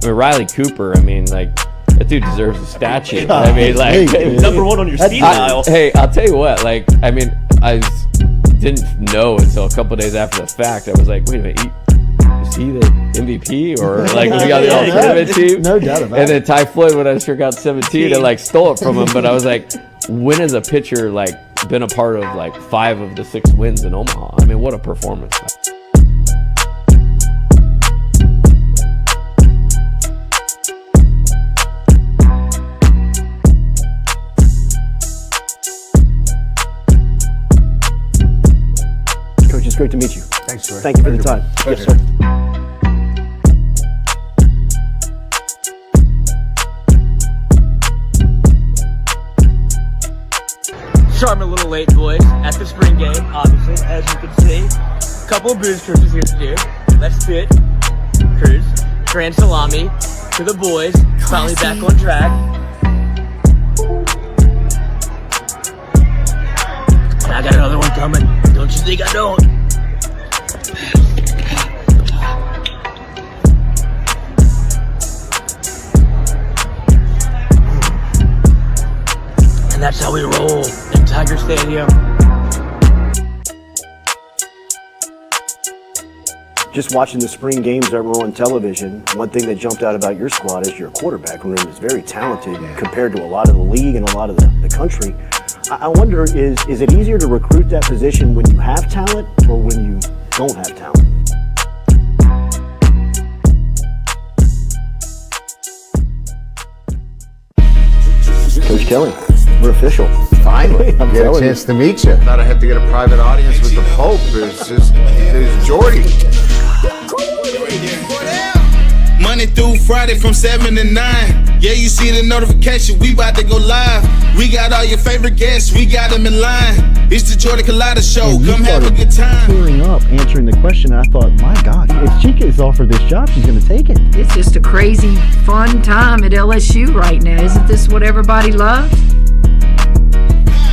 mean, Riley Cooper, I mean, like, that dude deserves a statue. I mean, like, number one on your speed dial. Hey, I'll tell you what, like, I mean, I didn't know until a couple days after the fact. I was like, wait a minute, is he the MVP or like was he on the all-tournament team? No doubt about it. And then Ty Floyd, when I struck out 17, and like stole it from him. But I was like, when has a pitcher like been a part of like 5 of the 6 wins in Omaha? I mean, what a performance! Coach, it's great to meet you. Thanks, sir. Thank you for the time. Yes, sir. Sharp a little late, boys, at the spring game, obviously, as you can see. Couple of booze cruises here to do. Let's fit. Cruise. Grand salami to the boys. Finally back on track. And I got another one coming. Don't you think I don't? And that's how we roll in Tiger Stadium. Just watching the spring games that were on television, one thing that jumped out about your squad is your quarterback room is very talented compared to a lot of the league and a lot of the country. I wonder, is it easier to recruit that position when you have talent or when you don't have talent? Coach Kelly, we're official. Finally, get a chance to meet you. Thought I had to get a private audience with the Pope. There's Jordy. Monday through Friday from 7 to 9. Yeah, you see the notification, we about to go live. We got all your favorite guests, we got them in line. It's the Jordy Culotta Show, come have a good time. Tearing up, answering the question, I thought, my God, if she gets offered this job, she's going to take it. It's just a crazy, fun time at LSU right now. Isn't this what everybody loves?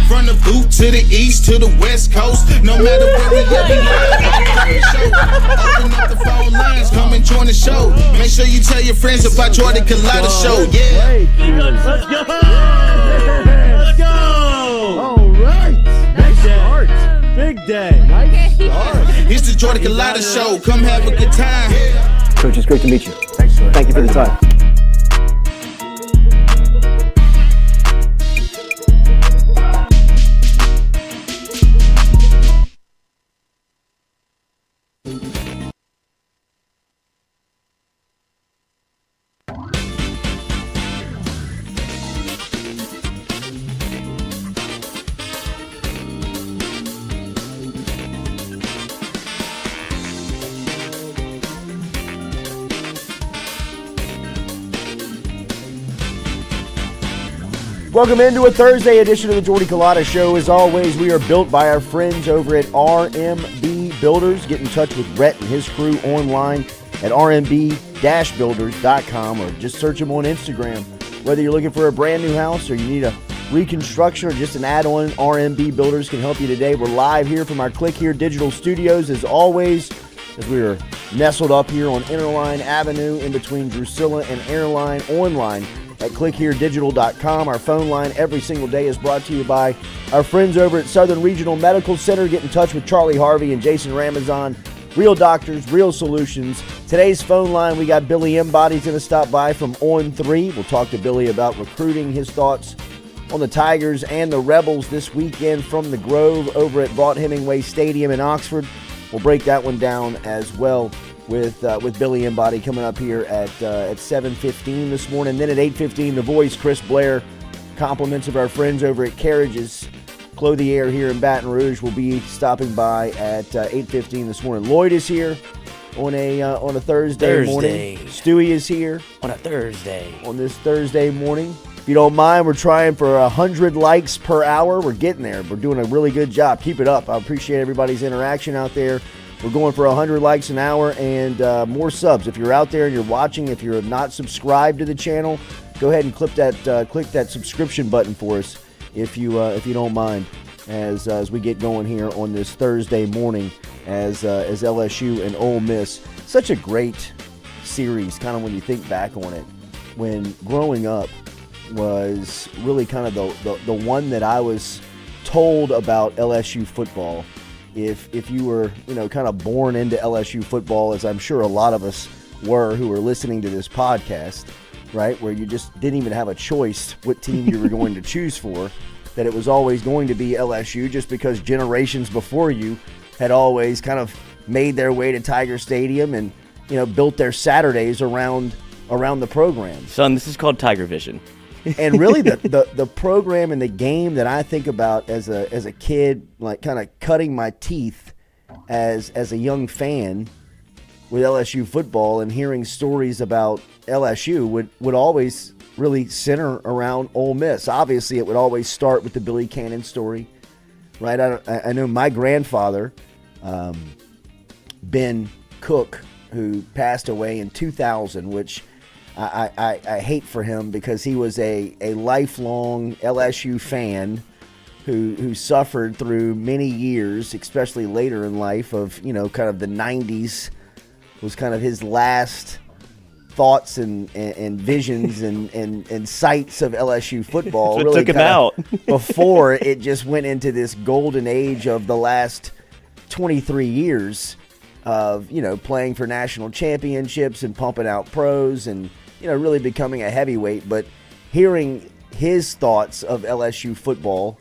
From the boot to the east to the west coast, no matter where we at, we live. Open up the phone lines, come and join the show. Make sure you tell your friends about Jordy Culotta Show. Yeah. Let's go! Let's go! All right. Big day. Big day. Nice start. It's the Jordy Culotta Show. Come have a good time. Coach, it's great to meet you. Thanks, sir. Thank you for the time. Welcome into a Thursday edition of the Jordy Culotta Show. As always, we are built by our friends over at RMB Builders. Get in touch with Rhett and his crew online at rmb-builders.com or just search them on Instagram. Whether you're looking for a brand new house or you need a reconstruction or just an add-on, RMB Builders can help you today. We're live here from our Click Here Digital Studios as always, as we are nestled up here on Interline Avenue in between Drusilla and Airline online at clickheredigital.com. Our phone line every single day is brought to you by our friends over at Southern Regional Medical Center. Get in touch with Charlie Harvey and Jason Ramazan. Real doctors, real solutions. Today's phone line, we got Billy Embody going to stop by from On 3. We'll talk to Billy about recruiting, his thoughts on the Tigers and the Rebels this weekend from the Grove over at Vaught-Hemingway Stadium in Oxford. We'll break that one down as well with Billy Embody coming up here at 7:15 this morning. Then at 8:15, the voice, Chris Blair, compliments of our friends over at Carriage's Clothier here in Baton Rouge, will be stopping by at 8:15 this morning. Lloyd is here on a Thursday morning. Stewie is here On a Thursday. on this Thursday morning. If you don't mind, we're trying for 100 likes per hour. We're getting there. We're doing a really good job. Keep it up. I appreciate everybody's interaction out there. We're going for 100 likes an hour and more subs. If you're out there and you're watching, if you're not subscribed to the channel, go ahead and click that subscription button for us if you don't mind. As we get going here on this Thursday morning, as LSU and Ole Miss, such a great series, kind of when you think back on it, when growing up was really kind of the one that I was told about LSU football. If you were, kind of born into LSU football, as I'm sure a lot of us were who were listening to this podcast, right, where you just didn't even have a choice what team you were going to choose for, that it was always going to be LSU just because generations before you had always kind of made their way to Tiger Stadium and, built their Saturdays around the program. Son, this is called Tiger Vision. And really the program and the game that I think about as a kid, like kind of cutting my teeth as a young fan with LSU football and hearing stories about LSU would always really center around Ole Miss. Obviously, it would always start with the Billy Cannon story, right? I know my grandfather, Ben Cook, who passed away in 2000, which I hate for him because he was a lifelong LSU fan who suffered through many years, especially later in life, of, kind of the 90s was kind of his last thoughts and visions and sights of LSU football. Really took him out. Before it just went into this golden age of the last 23 years of, playing for national championships and pumping out pros and, really becoming a heavyweight. But hearing his thoughts of LSU football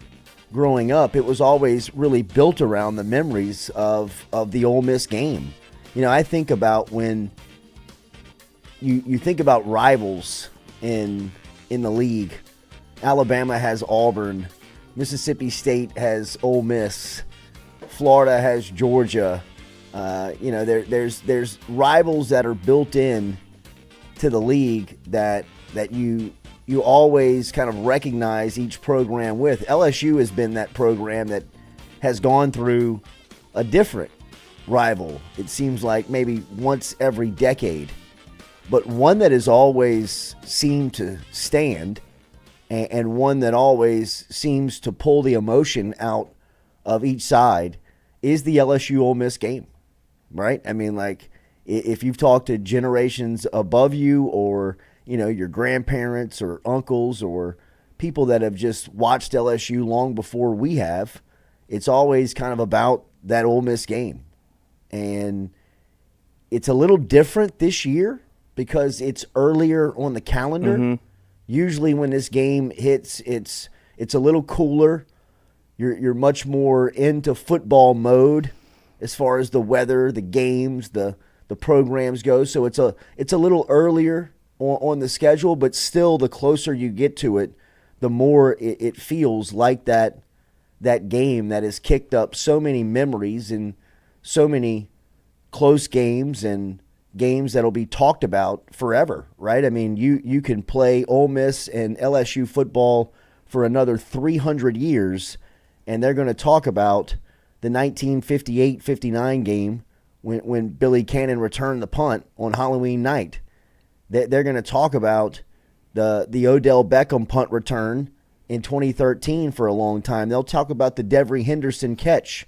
growing up, it was always really built around the memories of the Ole Miss game. I think about when you think about rivals in the league. Alabama has Auburn. Mississippi State has Ole Miss. Florida has Georgia. There's rivals that are built in to the league that you always kind of recognize each program with. LSU has been that program that has gone through a different rival. It seems like maybe once every decade, but one that has always seemed to stand and one that always seems to pull the emotion out of each side is the LSU Ole Miss game, right? I mean, like, if you've talked to generations above you or, your grandparents or uncles or people that have just watched LSU long before we have, it's always kind of about that Ole Miss game. And it's a little different this year because it's earlier on the calendar. Mm-hmm. Usually when this game hits, it's a little cooler. You're much more into football mode as far as the weather, the games, the programs go. So it's a little earlier on the schedule, but still the closer you get to it, the more it feels like that game that has kicked up so many memories and so many close games and games that'll be talked about forever, right? I mean, you can play Ole Miss and LSU football for another 300 years, and they're going to talk about the 1958-59 game when Billy Cannon returned the punt on Halloween night. They're going to talk about the Odell Beckham punt return in 2013 for a long time. They'll talk about the Devery Henderson catch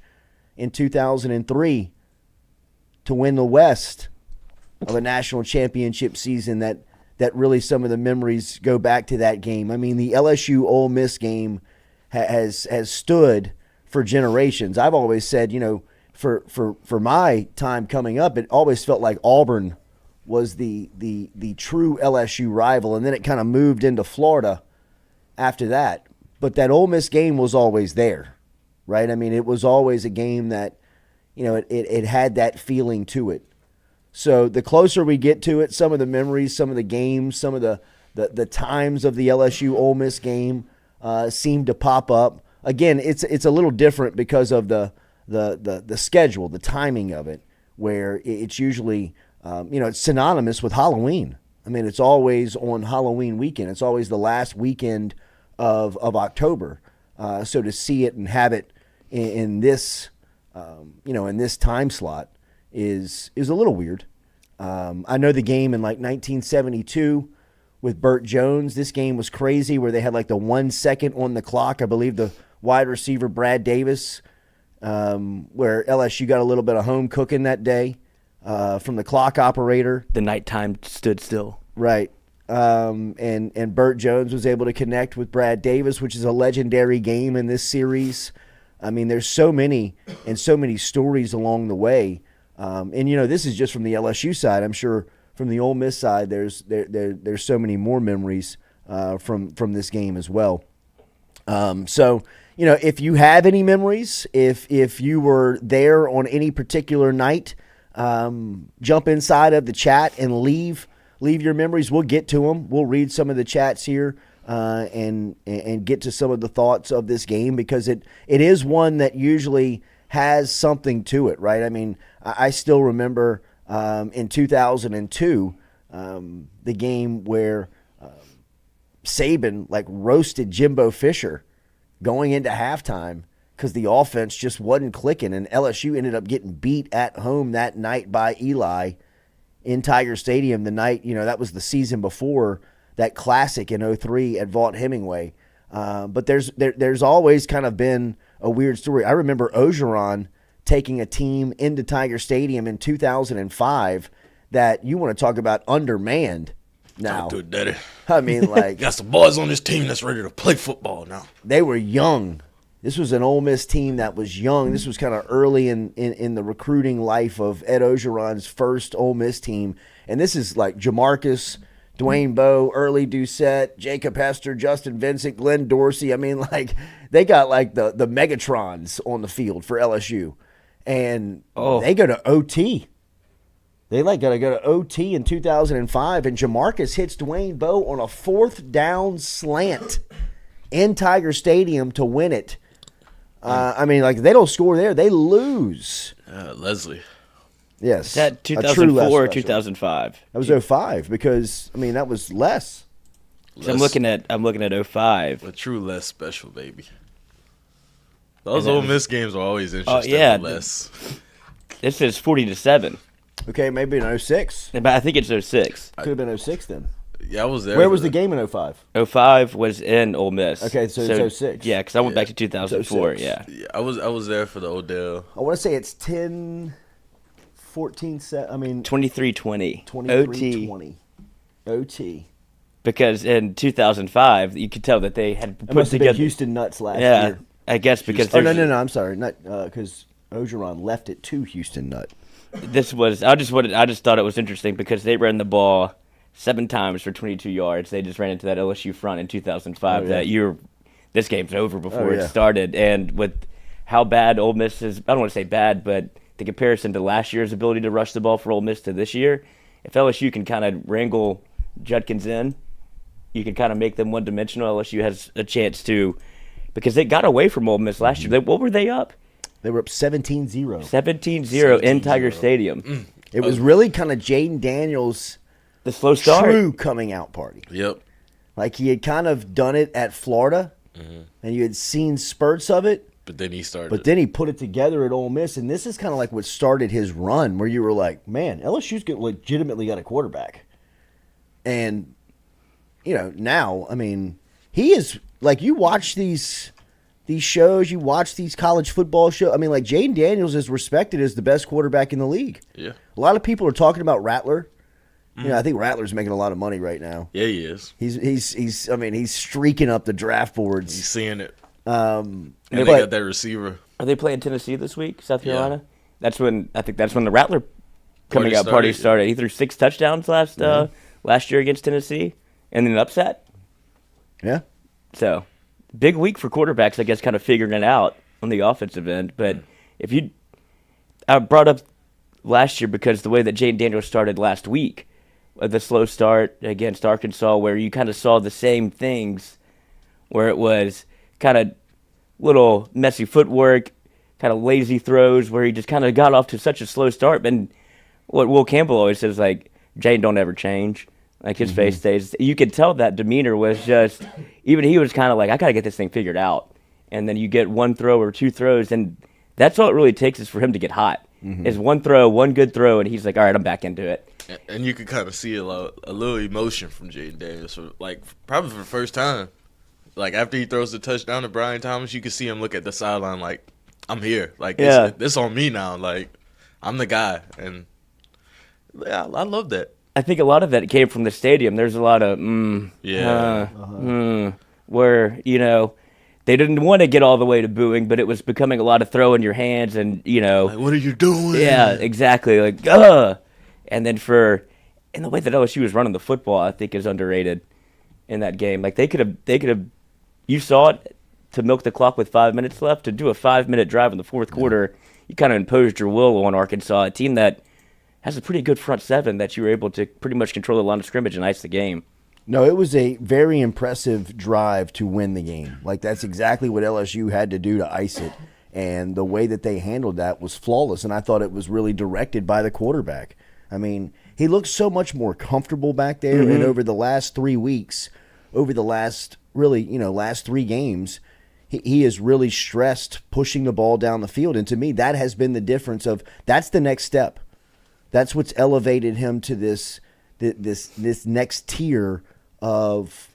in 2003 to win the West of a national championship season that really some of the memories go back to that game. I mean, the LSU Ole Miss game has stood for generations. I've always said, for my time coming up, it always felt like Auburn was the true LSU rival, and then it kind of moved into Florida after that. But that Ole Miss game was always there, right? I mean, it was always a game that, it had that feeling to it. So the closer we get to it, some of the memories, some of the games, some of the times of the LSU Ole Miss game seem to pop up. Again, it's a little different because of the schedule, the timing of it, where it's usually it's synonymous with Halloween. I mean, it's always on Halloween weekend. It's always the last weekend of October. So to see it and have it in this in this time slot is a little weird. I know the game in like 1972 with Burt Jones. This game was crazy where they had like the 1 second on the clock. I believe the wide receiver Brad Davis, where LSU got a little bit of home cooking that day. from the clock operator. The nighttime stood still. Right. And Burt Jones was able to connect with Brad Davis, which is a legendary game in this series. I mean, there's so many stories along the way. And, you know, this is just from the LSU side. I'm sure from the Ole Miss side, there's so many more memories from this game as well. So, you know, if you have any memories, if you were there on any particular night, jump inside of the chat and leave your memories. We'll get to them. We'll read some of the chats here and get to some of the thoughts of this game, because it is one that usually has something to it, right? I mean, I still remember in 2002 the game where Saban like roasted Jimbo Fisher going into halftime because the offense just wasn't clicking, and LSU ended up getting beat at home that night by Eli in Tiger Stadium. The night, you know, that was the season before that classic in 2003 at Vaught-Hemingway. But there's always kind of been a weird story. I remember Ogeron taking a team into Tiger Stadium in 2005 that you want to talk about undermanned now. Don't do it, Daddy. I mean, like, got some boys on this team that's ready to play football now. They were young. This was an Ole Miss team that was young. This was kind of early in the recruiting life of Ed Ogeron's first Ole Miss team. And this is like Jamarcus, Dwayne Bowe, Early Doucette, Jacob Hester, Justin Vincent, Glenn Dorsey. I mean, like, they got like the Megatrons on the field for LSU. And they go to OT. They got to go to OT in 2005, and Jamarcus hits Dwayne Bowe on a 4th down slant in Tiger Stadium to win it. I mean, like, they don't score there, they lose. Leslie. Yes. Is that 2004 or 2005? That was 05, because I mean that was less. So I'm looking at 05. A true Les special, baby. Those Ole Miss games are always interesting. Yeah, Les. This is 40-7. Okay, maybe in 06. But I think it's 06. Could have been 06 then. Yeah, I was there. Where was the game in 05? 05 was in Ole Miss. Okay, so it's 06. Yeah, because I went back to 2004. Yeah. Yeah, I was there for the Odell. I want to say it's 10, 14, I mean 23-20. 23-20. OT. Because in 2005, you could tell that they had put must have together been Houston Nuts last yeah, year. I guess because no, I'm sorry, not because Ogeron left it to Houston Nut. This was I just thought it was interesting because they ran the ball 7 times for 22 yards. They just ran into that LSU front in 2005. That year, this game's over before it started. And with how bad Ole Miss is, I don't want to say bad, but the comparison to last year's ability to rush the ball for Ole Miss to this year, if LSU can kind of wrangle Judkins in, you can kind of make them one-dimensional. LSU has a chance to, because they got away from Ole Miss last year. What were they up? They were up 17-0. 17-0 in Tiger Stadium. It was really kind of Jaden Daniels' the slow start. True coming out party. Yep. Like he had kind of done it at Florida, and you had seen spurts of it. But then he started. But then he put it together at Ole Miss, and this is kind of like what started his run, where you were like, man, LSU's legitimately got a quarterback. And, you know, now, I mean, he is, like, you watch these shows, you watch these college football shows. I mean, like, Jaden Daniels is respected as the best quarterback in the league. Yeah. A lot of people are talking about Rattler. You know, I think Rattler's making a lot of money right now. Yeah, he is. He's streaking up the draft boards. He's seeing it. And they but- got that receiver. Are they playing Tennessee this week, South Carolina? Yeah. I think that's when the Rattler coming out party started. He threw 6 touchdowns last year against Tennessee, and then an upset. Yeah. So, big week for quarterbacks, I guess, kind of figuring it out on the offensive end. But I brought up last year because the way that Jaden Daniels started last week, the slow start against Arkansas, where you kind of saw the same things, where it was kind of little messy footwork, kind of lazy throws, where he just kind of got off to such a slow start. And what Will Campbell always says, like, Jaden don't ever change. Like, his face stays. You could tell that demeanor was just, even he was kind of like, I got to get this thing figured out. And then you get 1 throw or 2 throws, and that's all it really takes is for him to get hot. Is 1 throw, 1 good throw, and he's like, all right, I'm back into it. And you could kind of see a little emotion from Jaden Daniels, like, probably for the first time. Like, after he throws the touchdown to Brian Thomas, you can see him look at the sideline like, I'm here. Like, it's on me now. Like, I'm the guy. And I love that. I think a lot of that came from the stadium. There's a lot of where, you know, they didn't want to get all the way to booing, but it was becoming a lot of throwing your hands and, you know. Like, what are you doing? Yeah, exactly. Like, ugh. And then and the way that LSU was running the football, I think is underrated in that game. Like, they could have, you saw it, to milk the clock with 5 minutes left, to do a 5-minute drive in the fourth quarter, you kind of imposed your will on Arkansas, a team that has a pretty good front seven that you were able to pretty much control the line of scrimmage and ice the game. No, it was a very impressive drive to win the game. Like, that's exactly what LSU had to do to ice it. And the way that they handled that was flawless, and I thought it was really directed by the quarterback. I mean, he looked so much more comfortable back there, and over the last 3 weeks, over the last, really, you know, last 3 games, he is really stressed pushing the ball down the field. And to me, that has been the difference of that's the next step. That's what's elevated him to this next tier of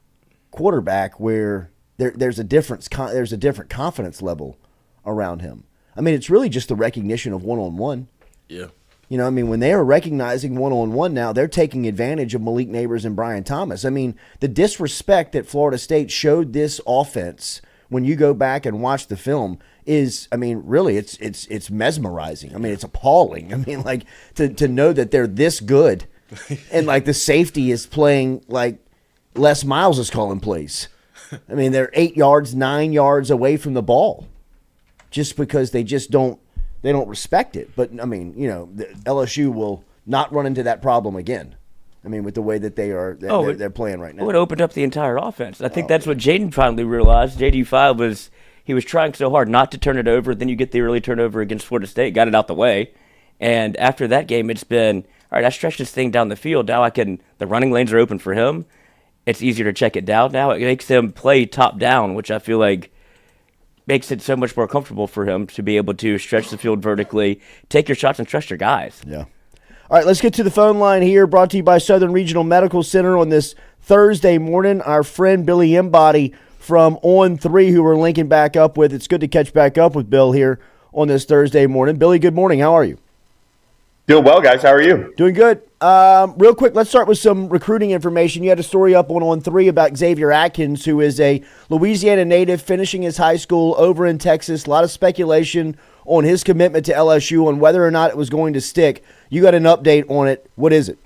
quarterback where there's a different confidence level around him. I mean, it's really just the recognition of one-on-one. Yeah. You know, I mean, when they are recognizing one-on-one now, they're taking advantage of Malik Neighbors and Brian Thomas. I mean, the disrespect that Florida State showed this offense when you go back and watch the film is, I mean, really, it's mesmerizing. I mean, it's appalling. I mean, like, to know that they're this good and, like, the safety is playing like Les Miles is calling plays. I mean, they're 8 yards, 9 yards away from the ball just because they just don't respect it. But, I mean, you know, the LSU will not run into that problem again. I mean, with the way that they're playing right now. It opened up the entire offense. I think that's what Jaden finally realized. JD5 was trying so hard not to turn it over. Then you get the early turnover against Florida State, got it out the way. And after that game, it's been, all right, I stretched this thing down the field. Now the running lanes are open for him. It's easier to check it down now. It makes him play top down, which I feel like makes it so much more comfortable for him to be able to stretch the field vertically, take your shots, and trust your guys. Yeah. All right, let's get to the phone line here, brought to you by Southern Regional Medical Center on this Thursday morning. Our friend Billy Embody from On 3, who we're linking back up with. It's good to catch back up with Bill here on this Thursday morning. Billy, good morning. How are you? Doing well, guys. How are you? Doing good. Real quick, let's start with some recruiting information. You had a story up on 3 about Xavier Atkins, who is a Louisiana native finishing his high school over in Texas. A lot of speculation on his commitment to LSU and whether or not it was going to stick. You got an update on it. What is it?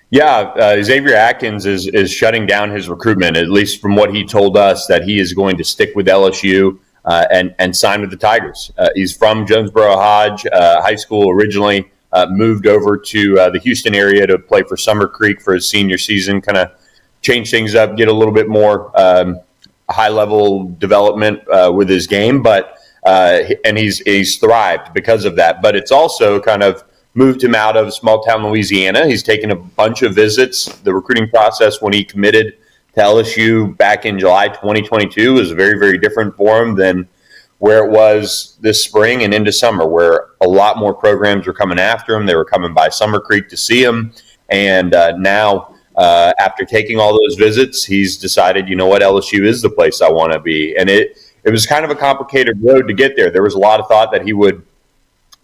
Yeah, Xavier Atkins is shutting down his recruitment, at least from what he told us, that he is going to stick with LSU and sign with the Tigers. He's from Jonesboro Hodge High School originally, moved over to the Houston area to play for Summer Creek for his senior season, kind of change things up, get a little bit more high-level development with his game, and he's thrived because of that. But it's also kind of moved him out of small-town Louisiana. He's taken a bunch of visits. The recruiting process when he committed to LSU back in July 2022 was very, very different for him than where it was this spring and into summer, where a lot more programs were coming after him. They were coming by Summer Creek to see him. And now, after taking all those visits, he's decided, you know what, LSU is the place I want to be. And it was kind of a complicated road to get there. There was a lot of thought that he would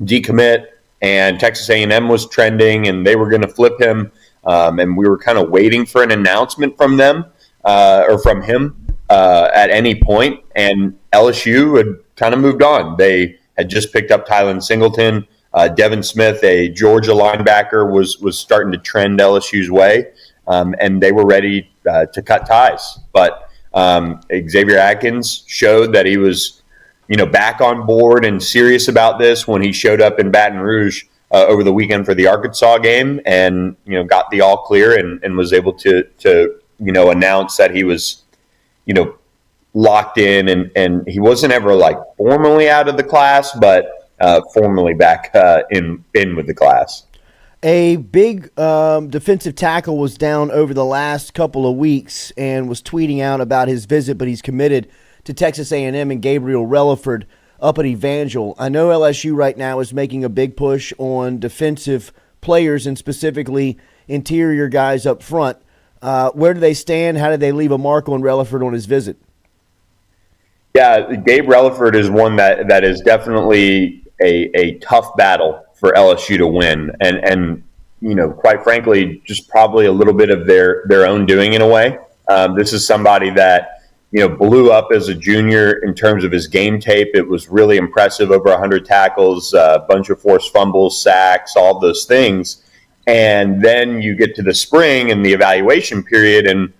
decommit, and Texas A&M was trending, and they were going to flip him. And we were kind of waiting for an announcement from them or from him at any point. And LSU had kind of moved on. They had just picked up Tylen Singleton. Devin Smith, a Georgia linebacker, was starting to trend LSU's way, and they were ready to cut ties. But Xavier Atkins showed that he was, back on board and serious about this when he showed up in Baton Rouge over the weekend for the Arkansas game, and got the all clear and was able to announce that he was, locked in, and he wasn't ever like formally out of the class, but formally back in with the class. A big defensive tackle was down over the last couple of weeks and was tweeting out about his visit, but he's committed to Texas A&M and Gabriel Relaford up at Evangel. I know LSU right now is making a big push on defensive players and specifically interior guys up front. Where do they stand? How did they leave a mark on Relaford on his visit? Yeah, Gabe Relaford is one that is definitely a tough battle for LSU to win, and quite frankly, just probably a little bit of their own doing in a way. This is somebody that blew up as a junior in terms of his game tape. It was really impressive, over 100 tackles, a bunch of forced fumbles, sacks, all those things. And then you get to the spring and the evaluation period, and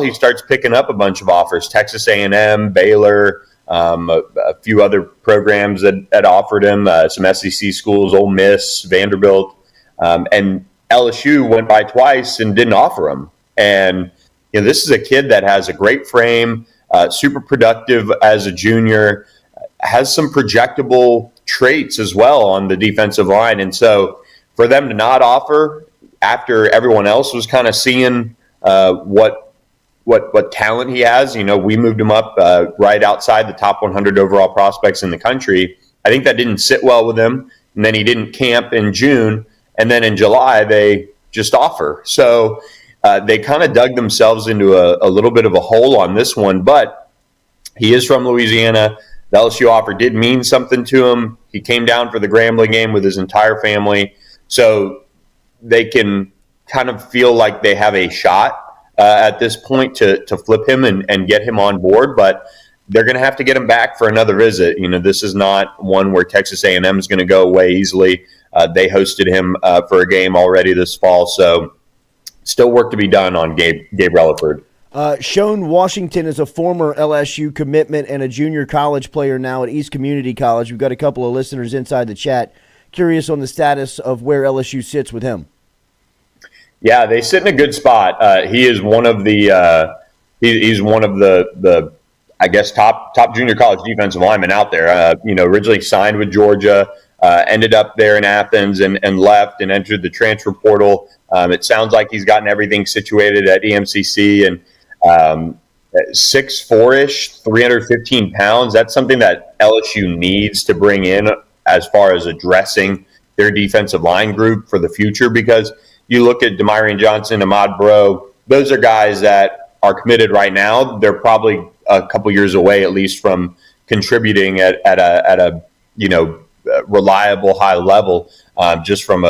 he starts picking up a bunch of offers. Texas A&M, Baylor, a few other programs that offered him, some SEC schools, Ole Miss, Vanderbilt, and LSU went by twice and didn't offer him. And this is a kid that has a great frame, super productive as a junior, has some projectable traits as well on the defensive line. And so for them to not offer after everyone else was kind of seeing what talent he has, we moved him up right outside the top 100 overall prospects in the country. I think that didn't sit well with him. And then he didn't camp in June. And then in July, they just offer. So they kind of dug themselves into a little bit of a hole on this one. But he is from Louisiana. The LSU offer did mean something to him. He came down for the Grambling game with his entire family. So they can kind of feel like they have a shot at this point to flip him and get him on board. But they're going to have to get him back for another visit. This is not one where Texas A&M is going to go away easily. They hosted him for a game already this fall, so still work to be done on Gabe Relaford. Sean Washington is a former LSU commitment and a junior college player now at East Community College. We've got a couple of listeners inside the chat curious on the status of where LSU sits with him. Yeah, they sit in a good spot. He is one of the he's one of the I guess top junior college defensive linemen out there. Originally signed with Georgia. Ended up there in Athens and left and entered the transfer portal. It sounds like he's gotten everything situated at EMCC, and 6'4"-ish, 315 pounds. That's something that LSU needs to bring in as far as addressing their defensive line group for the future, because you look at Demarion Johnson, Ahmad Bro, those are guys that are committed right now. They're probably a couple years away, at least, from contributing at a reliable high level, just from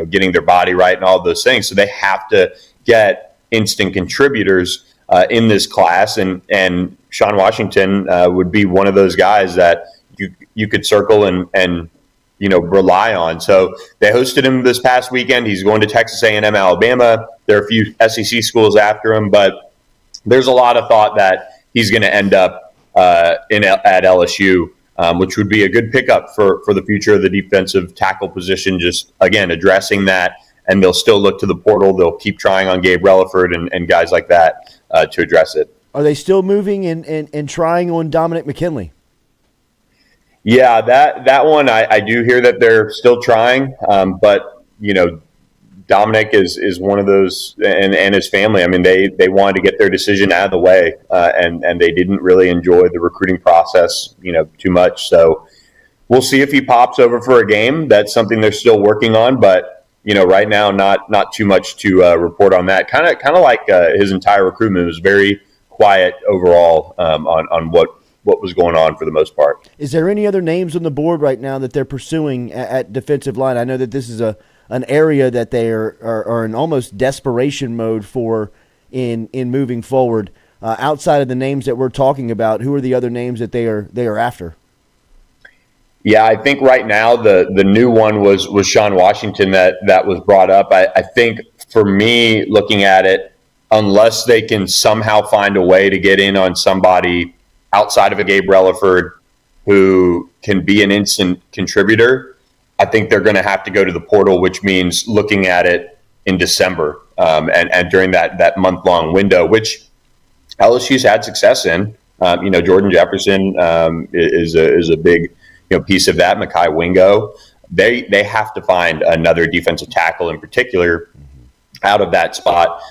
getting their body right and all those things. So they have to get instant contributors in this class, and Sean Washington would be one of those guys that you could circle and rely on. So they hosted him this past weekend. He's going to Texas A&M, Alabama. There are a few SEC schools after him, but there's a lot of thought that he's going to end up at LSU. Which would be a good pickup for the future of the defensive tackle position, just, again, addressing that. And they'll still look to the portal. They'll keep trying on Gabe Relaford and guys like that to address it. Are they still moving and trying on Dominic McKinley? Yeah, that one, I do hear that they're still trying. But, Dominic is one of those, and his family. I mean, they wanted to get their decision out of the way, and they didn't really enjoy the recruiting process, too much. So we'll see if he pops over for a game. That's something they're still working on, but right now, not too much to report on that. Kind of like his entire recruitment was very quiet overall on what was going on for the most part. Is there any other names on the board right now that they're pursuing at defensive line? I know that this is an area that they are in almost desperation mode for in moving forward. Outside of the names that we're talking about, who are the other names that they are after? Yeah, I think right now the new one was Sean Washington that was brought up. I think for me, looking at it, unless they can somehow find a way to get in on somebody outside of a Gabe Relaford who can be an instant contributor, I think they're going to have to go to the portal, which means looking at it in December and during that month-long window, which LSU's had success in. Jordan Jefferson is a big piece of that. Mekhi Wingo. They have to find another defensive tackle in particular out of that spot.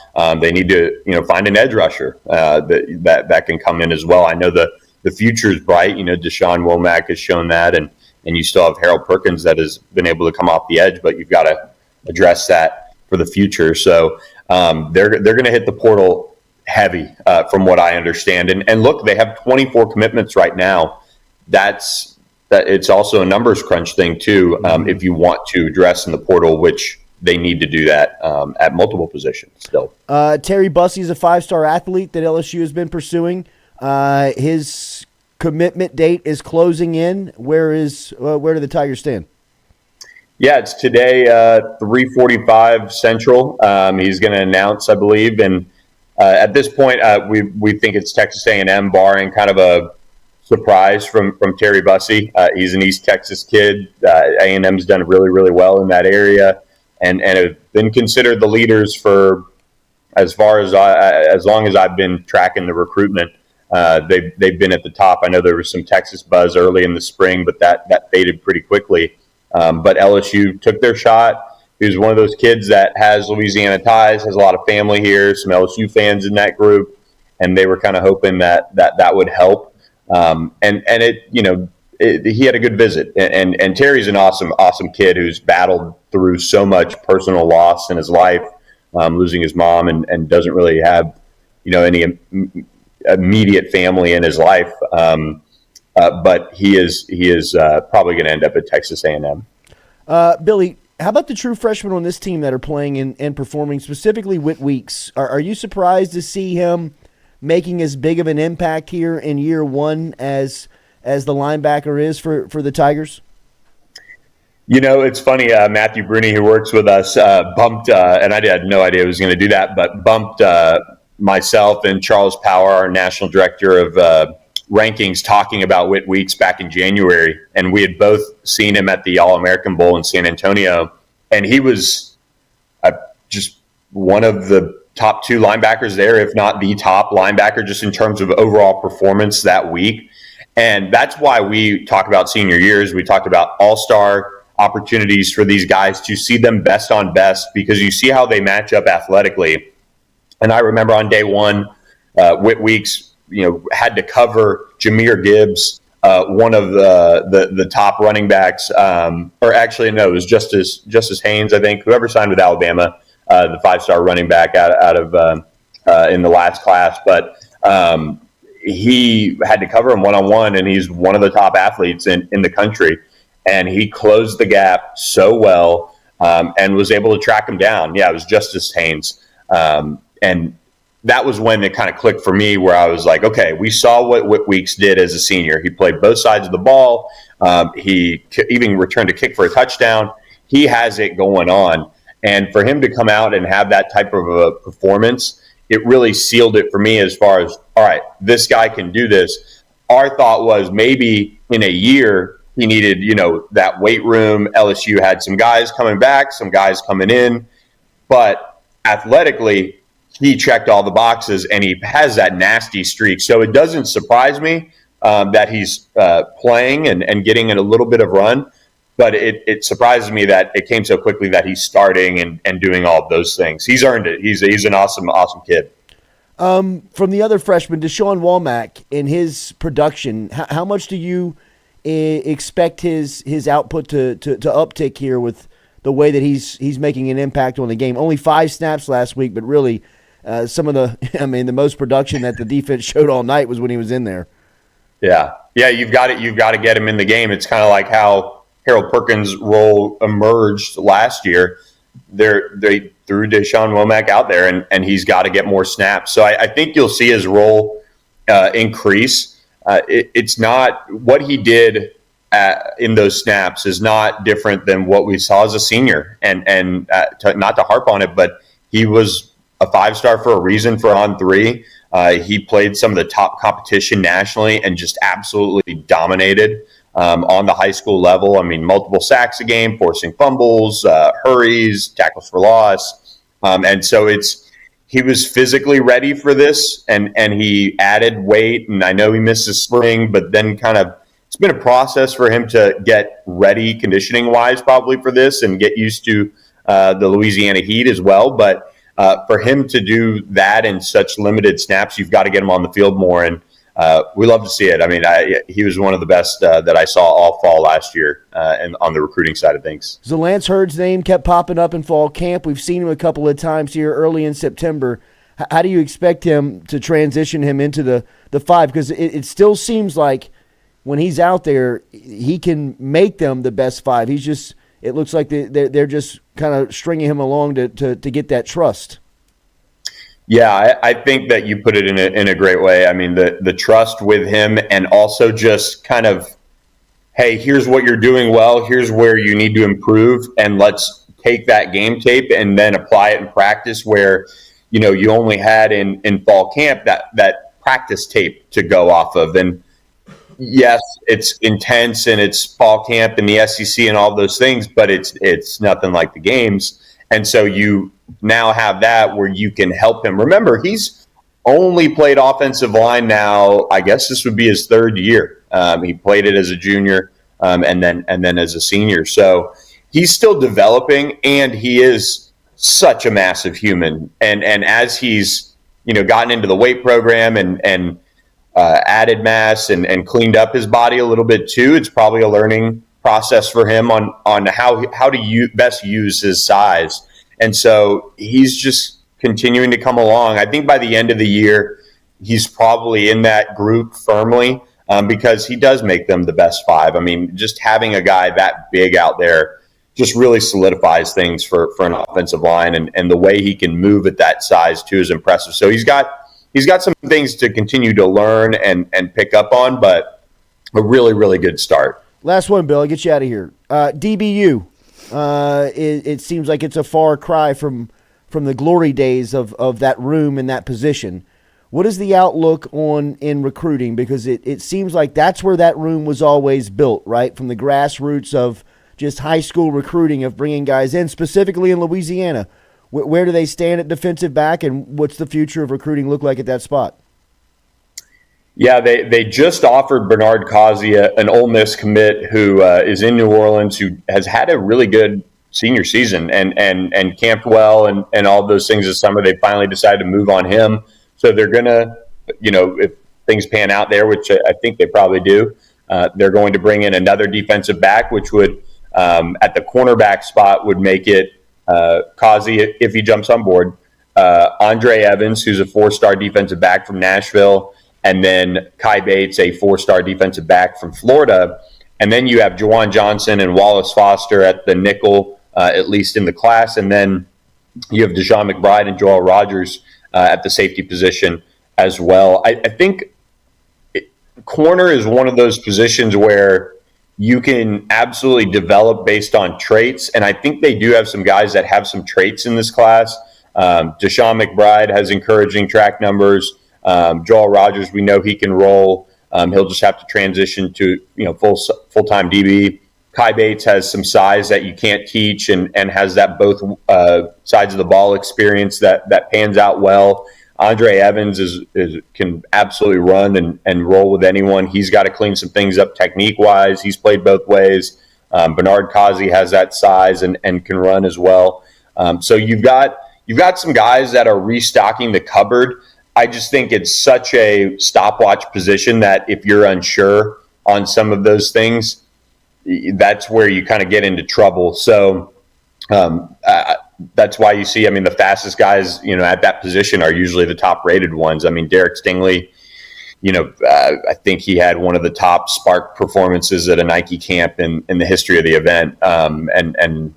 They need to find an edge rusher that can come in as well. I know the future is bright. Deshaun Womack has shown that, and you still have Harold Perkins that has been able to come off the edge, but you've got to address that for the future. So they're going to hit the portal heavy from what I understand. And look, they have 24 commitments right now. That's that it's also a numbers crunch thing too. If you want to address in the portal, which they need to do that at multiple positions still. Terry Bussey is a 5-star athlete that LSU has been pursuing. His commitment date is closing in. Where do the Tigers stand? Yeah, it's today, 3:45 Central. He's going to announce, I believe, and at this point, we think it's Texas A&M, barring kind of a surprise from Terry Bussey. He's an East Texas kid. A&M's done really, really well in that area, and have been considered the leaders for as long as I've been tracking the recruitment. They've been at the top. I know there was some Texas buzz early in the spring, but that faded pretty quickly. But LSU took their shot. He was one of those kids that has Louisiana ties, has a lot of family here, some LSU fans in that group, and they were kind of hoping that would help. He had a good visit, and Terry's an awesome kid who's battled through so much personal loss in his life, losing his mom, and doesn't really have any immediate family in his life. But he is probably going to end up at Texas A&M. Billy, how about the true freshmen on this team that are playing and performing, specifically Whit Weeks? Are you surprised to see him making as big of an impact here in year one as the linebacker is for the Tigers? It's funny. Matthew Bruni, who works with us, bumped, and I had no idea he was going to do that, but bumped myself and Charles Power, our national director of rankings, talking about Whit Weeks back in January, and we had both seen him at the All-American Bowl in San Antonio, and he was just one of the top 2 linebackers there, if not the top linebacker, just in terms of overall performance that week. And that's why we talk about senior years. We talked about all-star opportunities for these guys to see them best on best, because you see how they match up athletically. And I remember on day one, Whit Weeks had to cover Jahmyr Gibbs, one of the top running backs, or actually no, it was Justice Haynes, I think, whoever signed with Alabama, the 5-star running back out of in the last class. But he had to cover him one-on-one, and he's one of the top athletes in the country. And he closed the gap so well and was able to track him down. Yeah, it was Justice Haynes. And that was when it kind of clicked for me, where I was like, okay, we saw what Whit Weeks did as a senior. He played both sides of the ball. He even returned a kick for a touchdown. He has it going on. And for him to come out and have that type of a performance, it really sealed it for me as far as, all right, this guy can do this. Our thought was maybe in a year he needed, that weight room. LSU had some guys coming back, some guys coming in. But athletically, he checked all the boxes, and he has that nasty streak. So it doesn't surprise me that he's playing and getting a little bit of run, but it surprises me that it came so quickly that he's starting and doing all of those things. He's earned it. He's an awesome kid. From the other freshman, Deshaun Womack, in his production, how much do you expect his output to uptick here with the way that he's making an impact on the game? Only 5 snaps last week, but really some of the most production that the defense showed all night was when he was in there. Yeah, you've got to get him in the game. It's kind of like how Harold Perkins' role emerged last year. They threw Deshaun Womack out there, and he's got to get more snaps. So I think you'll see his role increase. It's not what he did in those snaps is not different than what we saw as a senior. And not to harp on it, but he was a 5-star for a reason for On 3. He played some of the top competition nationally and just absolutely dominated on the high school level. I mean, multiple sacks a game, forcing fumbles, hurries, tackles for loss. And so he was physically ready for this, and he added weight. And I know he missed the spring, but then it's been a process for him to get ready conditioning-wise probably for this and get used to the Louisiana heat as well. But for him to do that in such limited snaps, you've got to get him on the field more, and we love to see it. I mean, he was one of the best that I saw all fall last year and on the recruiting side of things. So Lance Hurd's name kept popping up in fall camp. We've seen him a couple of times here early in September. How do you expect him to transition him into the 5? Because it still seems like when he's out there, he can make them the best 5. It looks like they're just kind of stringing him along to get that trust. Yeah, I think that you put it in a great way. I mean, the trust with him, and also just kind of, hey, here's what you're doing well, here's where you need to improve, and let's take that game tape and then apply it in practice where, you only had in fall camp that practice tape to go off of. And yes, it's intense and it's fall camp and the SEC and all those things, but it's nothing like the games. And so you now have that where you can help him. Remember, he's only played offensive line now. I guess this would be his 3rd year. He played it as a junior and then as a senior. So he's still developing, and he is such a massive human. And as he's gotten into the weight program and added mass and cleaned up his body a little bit too, it's probably a learning process for him on how to best use his size. And so he's just continuing to come along. I think by the end of the year, he's probably in that group firmly because he does make them the best 5. I mean, just having a guy that big out there just really solidifies things for an offensive line, and the way he can move at that size too is impressive. So he's got some things to continue to learn and pick up on, but a really, really good start. Last one, Bill. I'll get you out of here. DBU. It seems like it's a far cry from the glory days of that room and that position. What is the outlook in recruiting? Because it seems like that's where that room was always built, right? From the grassroots of just high school recruiting, of bringing guys in, specifically in Louisiana. Where do they stand at defensive back, and what's the future of recruiting look like at that spot? Yeah, they just offered Bernard Causey, an Ole Miss commit who is in New Orleans, who has had a really good senior season and camped well and all those things this summer. They finally decided to move on him. So they're going to, if things pan out there, which I think they probably do, they're going to bring in another defensive back, which would, at the cornerback spot, would make it Causey, if he jumps on board, Andre Evans, who's a 4-star defensive back from Nashville, and then Kai Bates, a 4-star defensive back from Florida. And then you have Juwan Johnson and Wallace Foster at the nickel, at least in the class. And then you have Deshaun McBride and Joel Rogers at the safety position as well. I think corner is one of those positions where you can absolutely develop based on traits. And I think they do have some guys that have some traits in this class. Deshaun McBride has encouraging track numbers. Joel Rogers, we know he can roll. He'll just have to transition to full-time DB. Kai Bates has some size that you can't teach and has that both sides of the ball experience that pans out well. Andre Evans can absolutely run and roll with anyone. He's got to clean some things up technique-wise. He's played both ways. Bernard Causey has that size and can run as well. So you've got some guys that are restocking the cupboard. I just think it's such a stopwatch position that if you're unsure on some of those things, that's where you kind of get into trouble. So that's why you see, the fastest guys, at that position are usually the top rated ones. Derek Stingley, I think he had one of the top spark performances at a Nike camp in the history of the event. And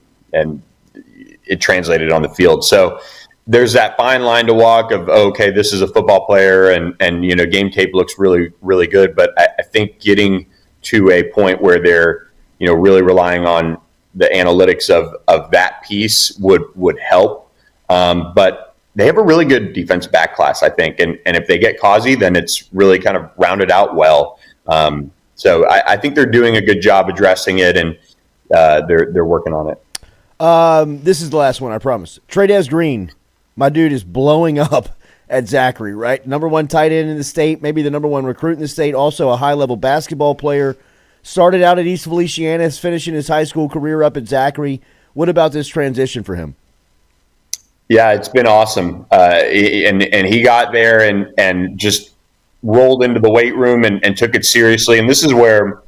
it translated on the field. So there's that fine line to walk of, okay, this is a football player and game tape looks really, really good. But I think getting to a point where they're, really relying on the analytics of that piece would help. But they have a really good defensive back class, I think. And if they get Causey, then it's really kind of rounded out well. So I think they're doing a good job addressing it, and they're working on it. This is the last one, I promise. Trey'Dez Green. My dude is blowing up at Zachary, right? Number 1 tight end in the state, maybe the number 1 recruit in the state, also a high-level basketball player. Started out at East Feliciana, is finishing his high school career up at Zachary. What about this transition for him? Yeah, it's been awesome. And he got there and just rolled into the weight room and took it seriously. And this is where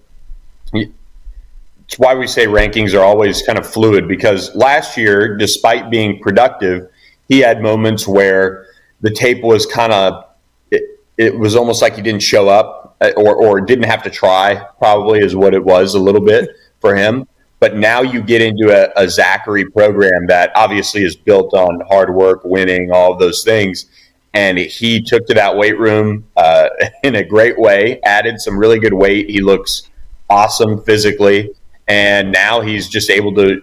it's why we say rankings are always kind of fluid, because last year, despite being productive, he had moments where the tape was kind of, it was almost like he didn't show up or didn't have to try, probably is what it was a little bit for him. But now you get into a Zachary program that obviously is built on hard work, winning, all of those things. And he took to that weight room in a great way, added some really good weight. He looks awesome physically. And now he's just able to,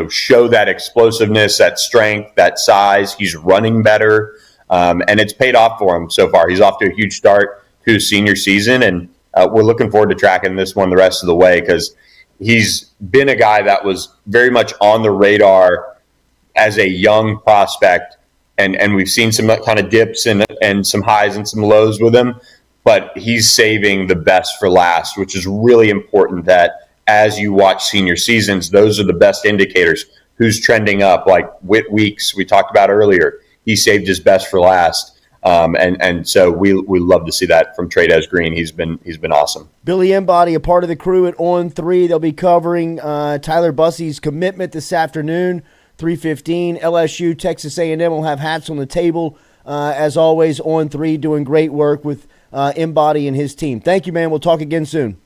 show that explosiveness, that strength, that size. He's running better. And it's paid off for him so far. He's off to a huge start to his senior season. And we're looking forward to tracking this one the rest of the way, because he's been a guy that was very much on the radar as a young prospect. And we've seen some kind of dips and some highs and some lows with him. But he's saving the best for last, which is really important, that as you watch senior seasons, those are the best indicators. Who's trending up, like Whit Weeks we talked about earlier. He saved his best for last. And so we love to see that from Trades Green. He's been awesome. Billy Embody, a part of the crew at On 3. They'll be covering Tyler Bussey's commitment this afternoon, 3:15. LSU, Texas A&M will have hats on the table. As always, On 3 doing great work with Embody and his team. Thank you, man. We'll talk again soon.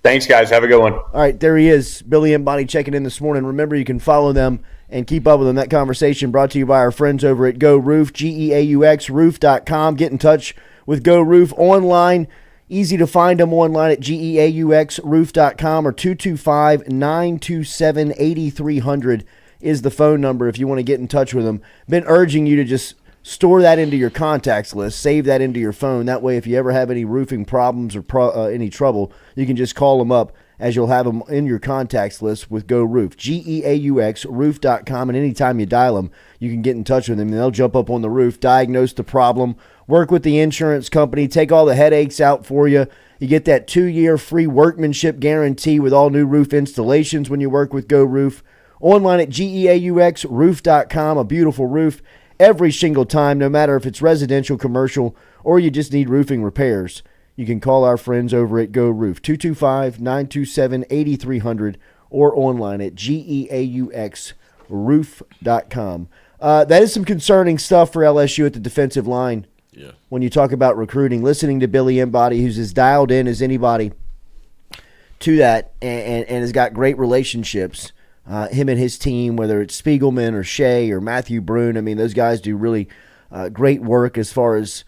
Thanks, guys. Have a good one. All right, there he is, Billy Embody checking in this morning. Remember, you can follow them and keep up with them. That conversation brought to you by our friends over at Go Roof, GEAUX, roof.com. Get in touch with Go Roof online. Easy to find them online at GEAUXroof.com, or 225-927-8300 is the phone number if you want to get in touch with them. Been urging you to just store that into your contacts list, save that into your phone. That way, if you ever have any roofing problems or any trouble, you can just call them up, as you'll have them in your contacts list with Go Roof. GEAUXroof.com, and anytime you dial them, you can get in touch with them, and they'll jump up on the roof, diagnose the problem, work with the insurance company, take all the headaches out for you. You get that 2-year free workmanship guarantee with all new roof installations when you work with Go Roof. Online at GEAUXroof.com, a beautiful roof every single time, no matter if it's residential, commercial, or you just need roofing repairs. You can call our friends over at Go Roof, 225-927-8300, or online at GEAUXroof.com. That is some concerning stuff for LSU at the defensive line. Yeah. When you talk about recruiting, listening to Billy Embody, who's as dialed in as anybody to that, and has got great relationships. Him and his team, whether it's Spiegelman or Shea or Matthew Brune, I mean, those guys do really great work as far as,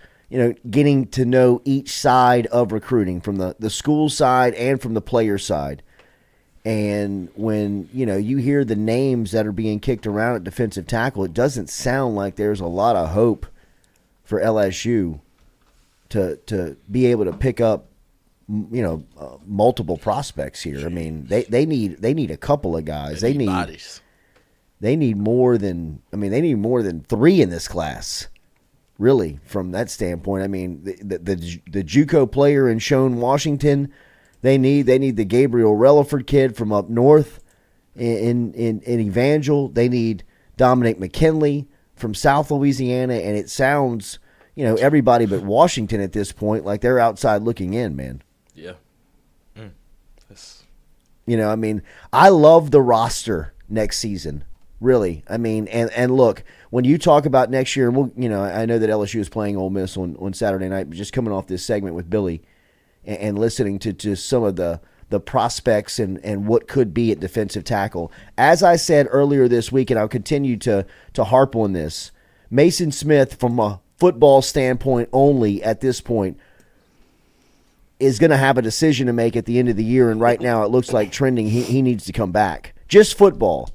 getting to know each side of recruiting, from the school side and from the player side. And when, you hear the names that are being kicked around at defensive tackle, it doesn't sound like there's a lot of hope for LSU to be able to pick up multiple prospects here. I mean, they need a couple of guys. They need bodies. They need more than 3 in this class. Really, from that standpoint, I mean, the JUCO player in Shone Washington, they need the Gabriel Relaford kid from up north in Evangel. They need Dominic McKinley from South Louisiana, and it sounds, everybody but Washington at this point, like they're outside looking in, man. Yeah. I mean, I love the roster next season, really. I mean, and look, when you talk about next year, and I know that LSU is playing Ole Miss on Saturday night, but just coming off this segment with Billy and listening to just some of the prospects and what could be at defensive tackle. As I said earlier this week, and I'll continue to harp on this, Mason Smith, from a football standpoint only at this point, is going to have a decision to make at the end of the year, and right now it looks like trending he needs to come back. Just football.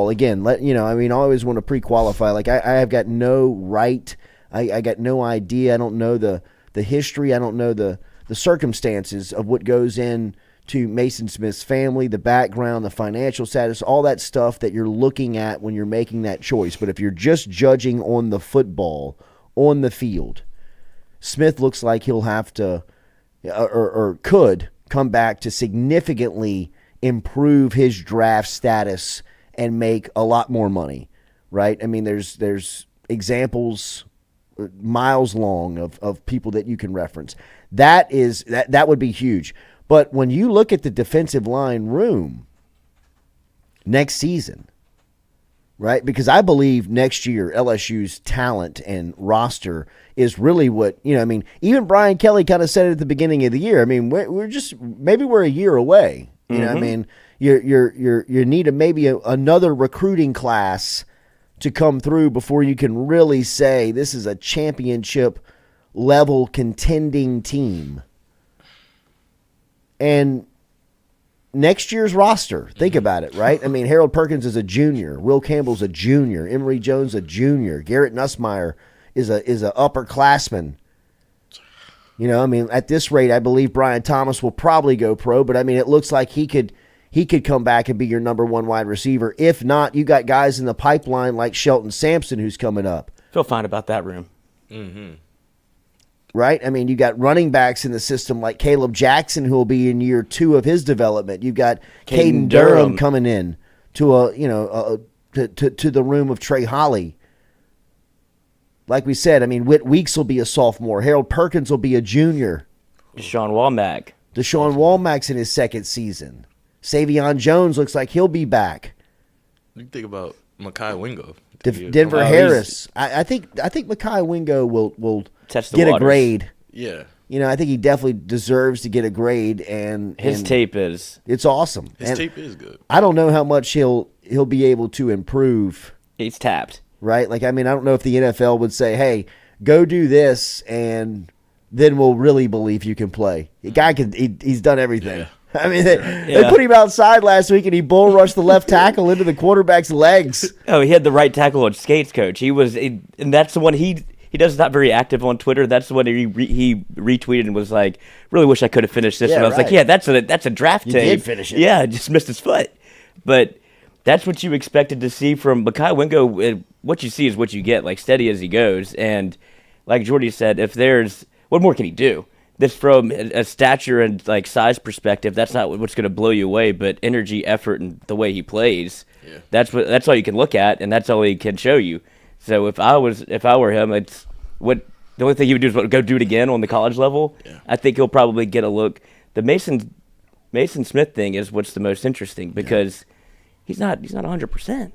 Again, I always want to pre-qualify. Like, I have got no right. I got no idea. I don't know the history. I don't know the circumstances of what goes in to Mason Smith's family, the background, the financial status, all that stuff that you're looking at when you're making that choice. But if you're just judging on the football, on the field, Smith looks like he'll have to or could come back to significantly improve his draft status and make a lot more money, right? I mean, there's examples miles long of people that you can reference. That would be huge. But when you look at the defensive line room next season, right? Because I believe next year LSU's talent and roster is really what, I mean, even Brian Kelly kind of said it at the beginning of the year. I mean, we're just, maybe we're a year away. You know what I mean? You need another recruiting class to come through before you can really say this is a championship level contending team. And next year's roster, think about it, right? I mean, Harold Perkins is a junior. Will Campbell's a junior. Emery Jones a junior. Garrett Nussmeier is a upperclassman. I mean, at this rate, I believe Brian Thomas will probably go pro, but I mean, it looks like he could come back and be your number one wide receiver. If not, you got guys in the pipeline like Shelton Sampson who's coming up. Feel fine about that room. Mm-hmm. Right? I mean, you got running backs in the system like Caleb Jackson, who will be in year 2 of his development. You've got Caden Durham coming in to to the room of Trey Holly. Like we said, I mean, Whit Weeks will be a sophomore. Harold Perkins will be a junior. Deshaun Walmack's in his second season. Savion Jones looks like he'll be back. You think about Mekhi Wingo. Denver Harris. I think Mekhi Wingo will test the get waters. A grade. Yeah. I think he definitely deserves to get a grade, and his tape is. It's awesome. His tape is good. I don't know how much he'll be able to improve. He's tapped. Right? Like, I mean, I don't know if the NFL would say, hey, go do this, and then we'll really believe you can play. The guy he's done everything. Yeah. I mean, they put him outside last week, and he bull rushed the left tackle into the quarterback's legs. Oh, he had the right tackle on skates, coach. And that's the one he does not very active on Twitter. That's the one he retweeted and was like, really wish I could have finished this. And I was like, yeah, that's a draft tape. He did finish it. Yeah, just missed his foot. But that's what you expected to see from Mekhi Wingo. What you see is what you get, like steady as he goes. And like Jordy said, what more can he do? This from a stature and like size perspective, that's not what's going to blow you away. But energy, effort, and the way he plays, that's all you can look at, and that's all he can show you. So if I were him, the only thing he would do is go do it again on the college level. Yeah. I think he'll probably get a look. The Mason Smith thing is what's the most interesting because he's not 100%.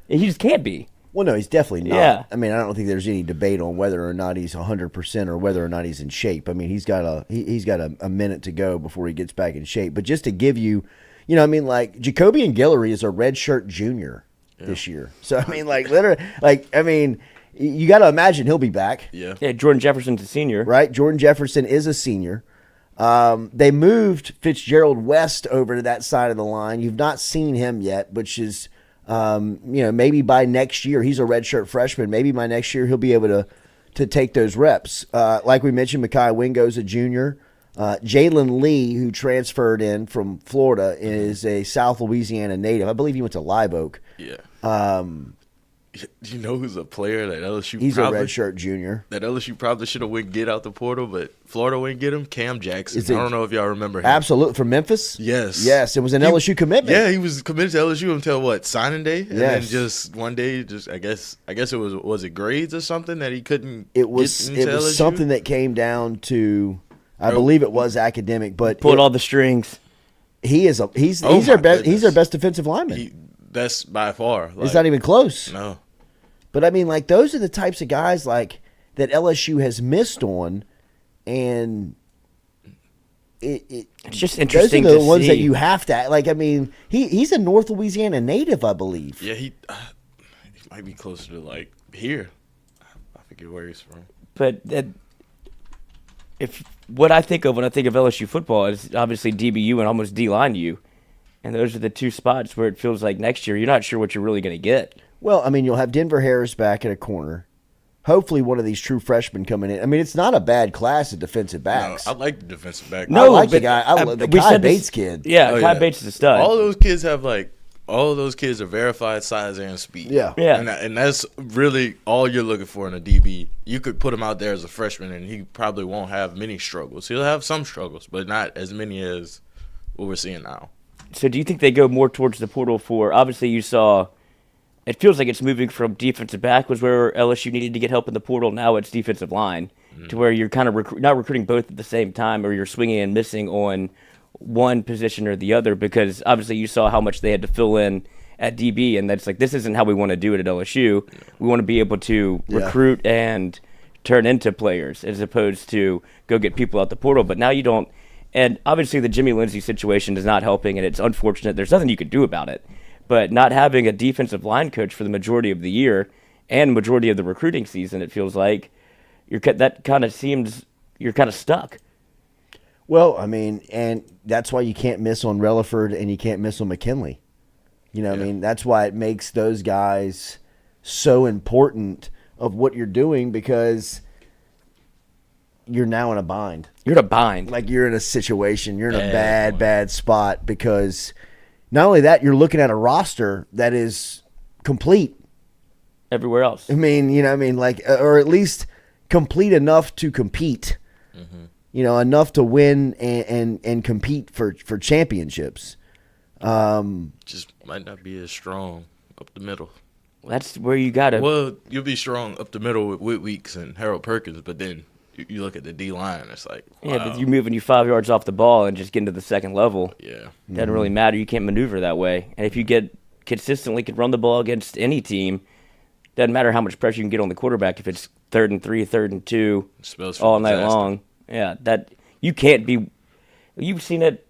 He just can't be. Well, no, he's definitely not. Yeah. I mean, I don't think there's any debate on whether or not he's 100% or whether or not he's in shape. I mean, he's got a minute to go before he gets back in shape. But just to give you, I mean, like Jacobian Guillory is a redshirt junior this year. So I mean, like literally, you got to imagine he'll be back. Yeah. Yeah. Jordan Jefferson's a senior, right? Jordan Jefferson is a senior. They moved Fitzgerald West over to that side of the line. You've not seen him yet, which is. Maybe by next year, he's a redshirt freshman. Maybe by next year he'll be able to take those reps. Like we mentioned, Mekhi Wingo's a junior. Jalen Lee, who transferred in from Florida, is a South Louisiana native. I believe he went to Live Oak. Yeah. Do you know who's a player that LSU? He's a redshirt junior. That LSU probably should have get out the portal, but Florida wouldn't get him. Cam Jackson. I don't know if y'all remember him. Absolutely, from Memphis. Yes. It was an LSU commitment. Yeah, he was committed to LSU until signing day, and then Yes. just one day, I guess it was it grades or something that he couldn't. It was get into LSU? something that came down to, I believe it was academic, but pulled all the strings. He's our best. He's our best defensive lineman. That's by far. It's not even close. No. But I mean, like, those are the types of guys like that LSU has missed on, and it's just interesting. Those are the to ones see. that you have to like. I mean, he's a North Louisiana native, I believe. Yeah, he might be closer to here. I forget where he's from. But if what I think of when I think of LSU football is obviously DBU and almost D-line U, and those are the two spots where it feels like next year you're not sure what you're really going to get. Well, I mean, you'll have Denver Harris back at a corner. Hopefully one of these true freshmen coming in. I mean, it's not a bad class of defensive backs. No, I like the defensive back. I like the guy. I love the Kai Bates kid. Yeah, Kai Bates is a stud. All of those kids have all of those kids are verified size and speed. Yeah. And that's really all you're looking for in a DB. You could put him out there as a freshman, and he probably won't have many struggles. He'll have some struggles, but not as many as what we're seeing now. So do you think they go more towards the portal for – obviously you saw – it feels like it's moving from defensive back was where LSU needed to get help in the portal. Now it's defensive line to where you're kind of not recruiting both at the same time, or you're swinging and missing on one position or the other, because obviously you saw how much they had to fill in at DB, and that's like, this isn't how we want to do it at LSU. We want to be able to recruit and turn into players as opposed to go get people out the portal. But now you don't. And obviously the Jimmy Lindsey situation is not helping, and it's unfortunate. There's nothing you can do about it. But not having a defensive line coach for the majority of the year and majority of the recruiting season, it feels like you're kind of stuck. Well, I mean, and that's why you can't miss on Relaford and you can't miss on McKinley. You know what I mean? That's why it makes those guys so important of what you're doing, because you're now in a bind. You're in a bind. Like, you're in a situation. You're in a bad spot, because not only that, you're looking at a roster that is complete everywhere else. I mean, you know what I mean? Like, or at least complete enough to compete. Mm-hmm. You know, enough to win and compete for championships. Just might not be as strong up the middle. That's where you got to. Well, you'll be strong up the middle with Whit Weeks and Harold Perkins, but then you look at the D-line, it's like, wow. Yeah, but you're moving you 5 yards off the ball and just getting to the second level. Yeah. Doesn't really matter. You can't maneuver that way. And if you consistently could run the ball against any team, doesn't matter how much pressure you can get on the quarterback if it's 3rd and 3, 3rd and 2, all night long. Yeah, that you can't be. You've seen it.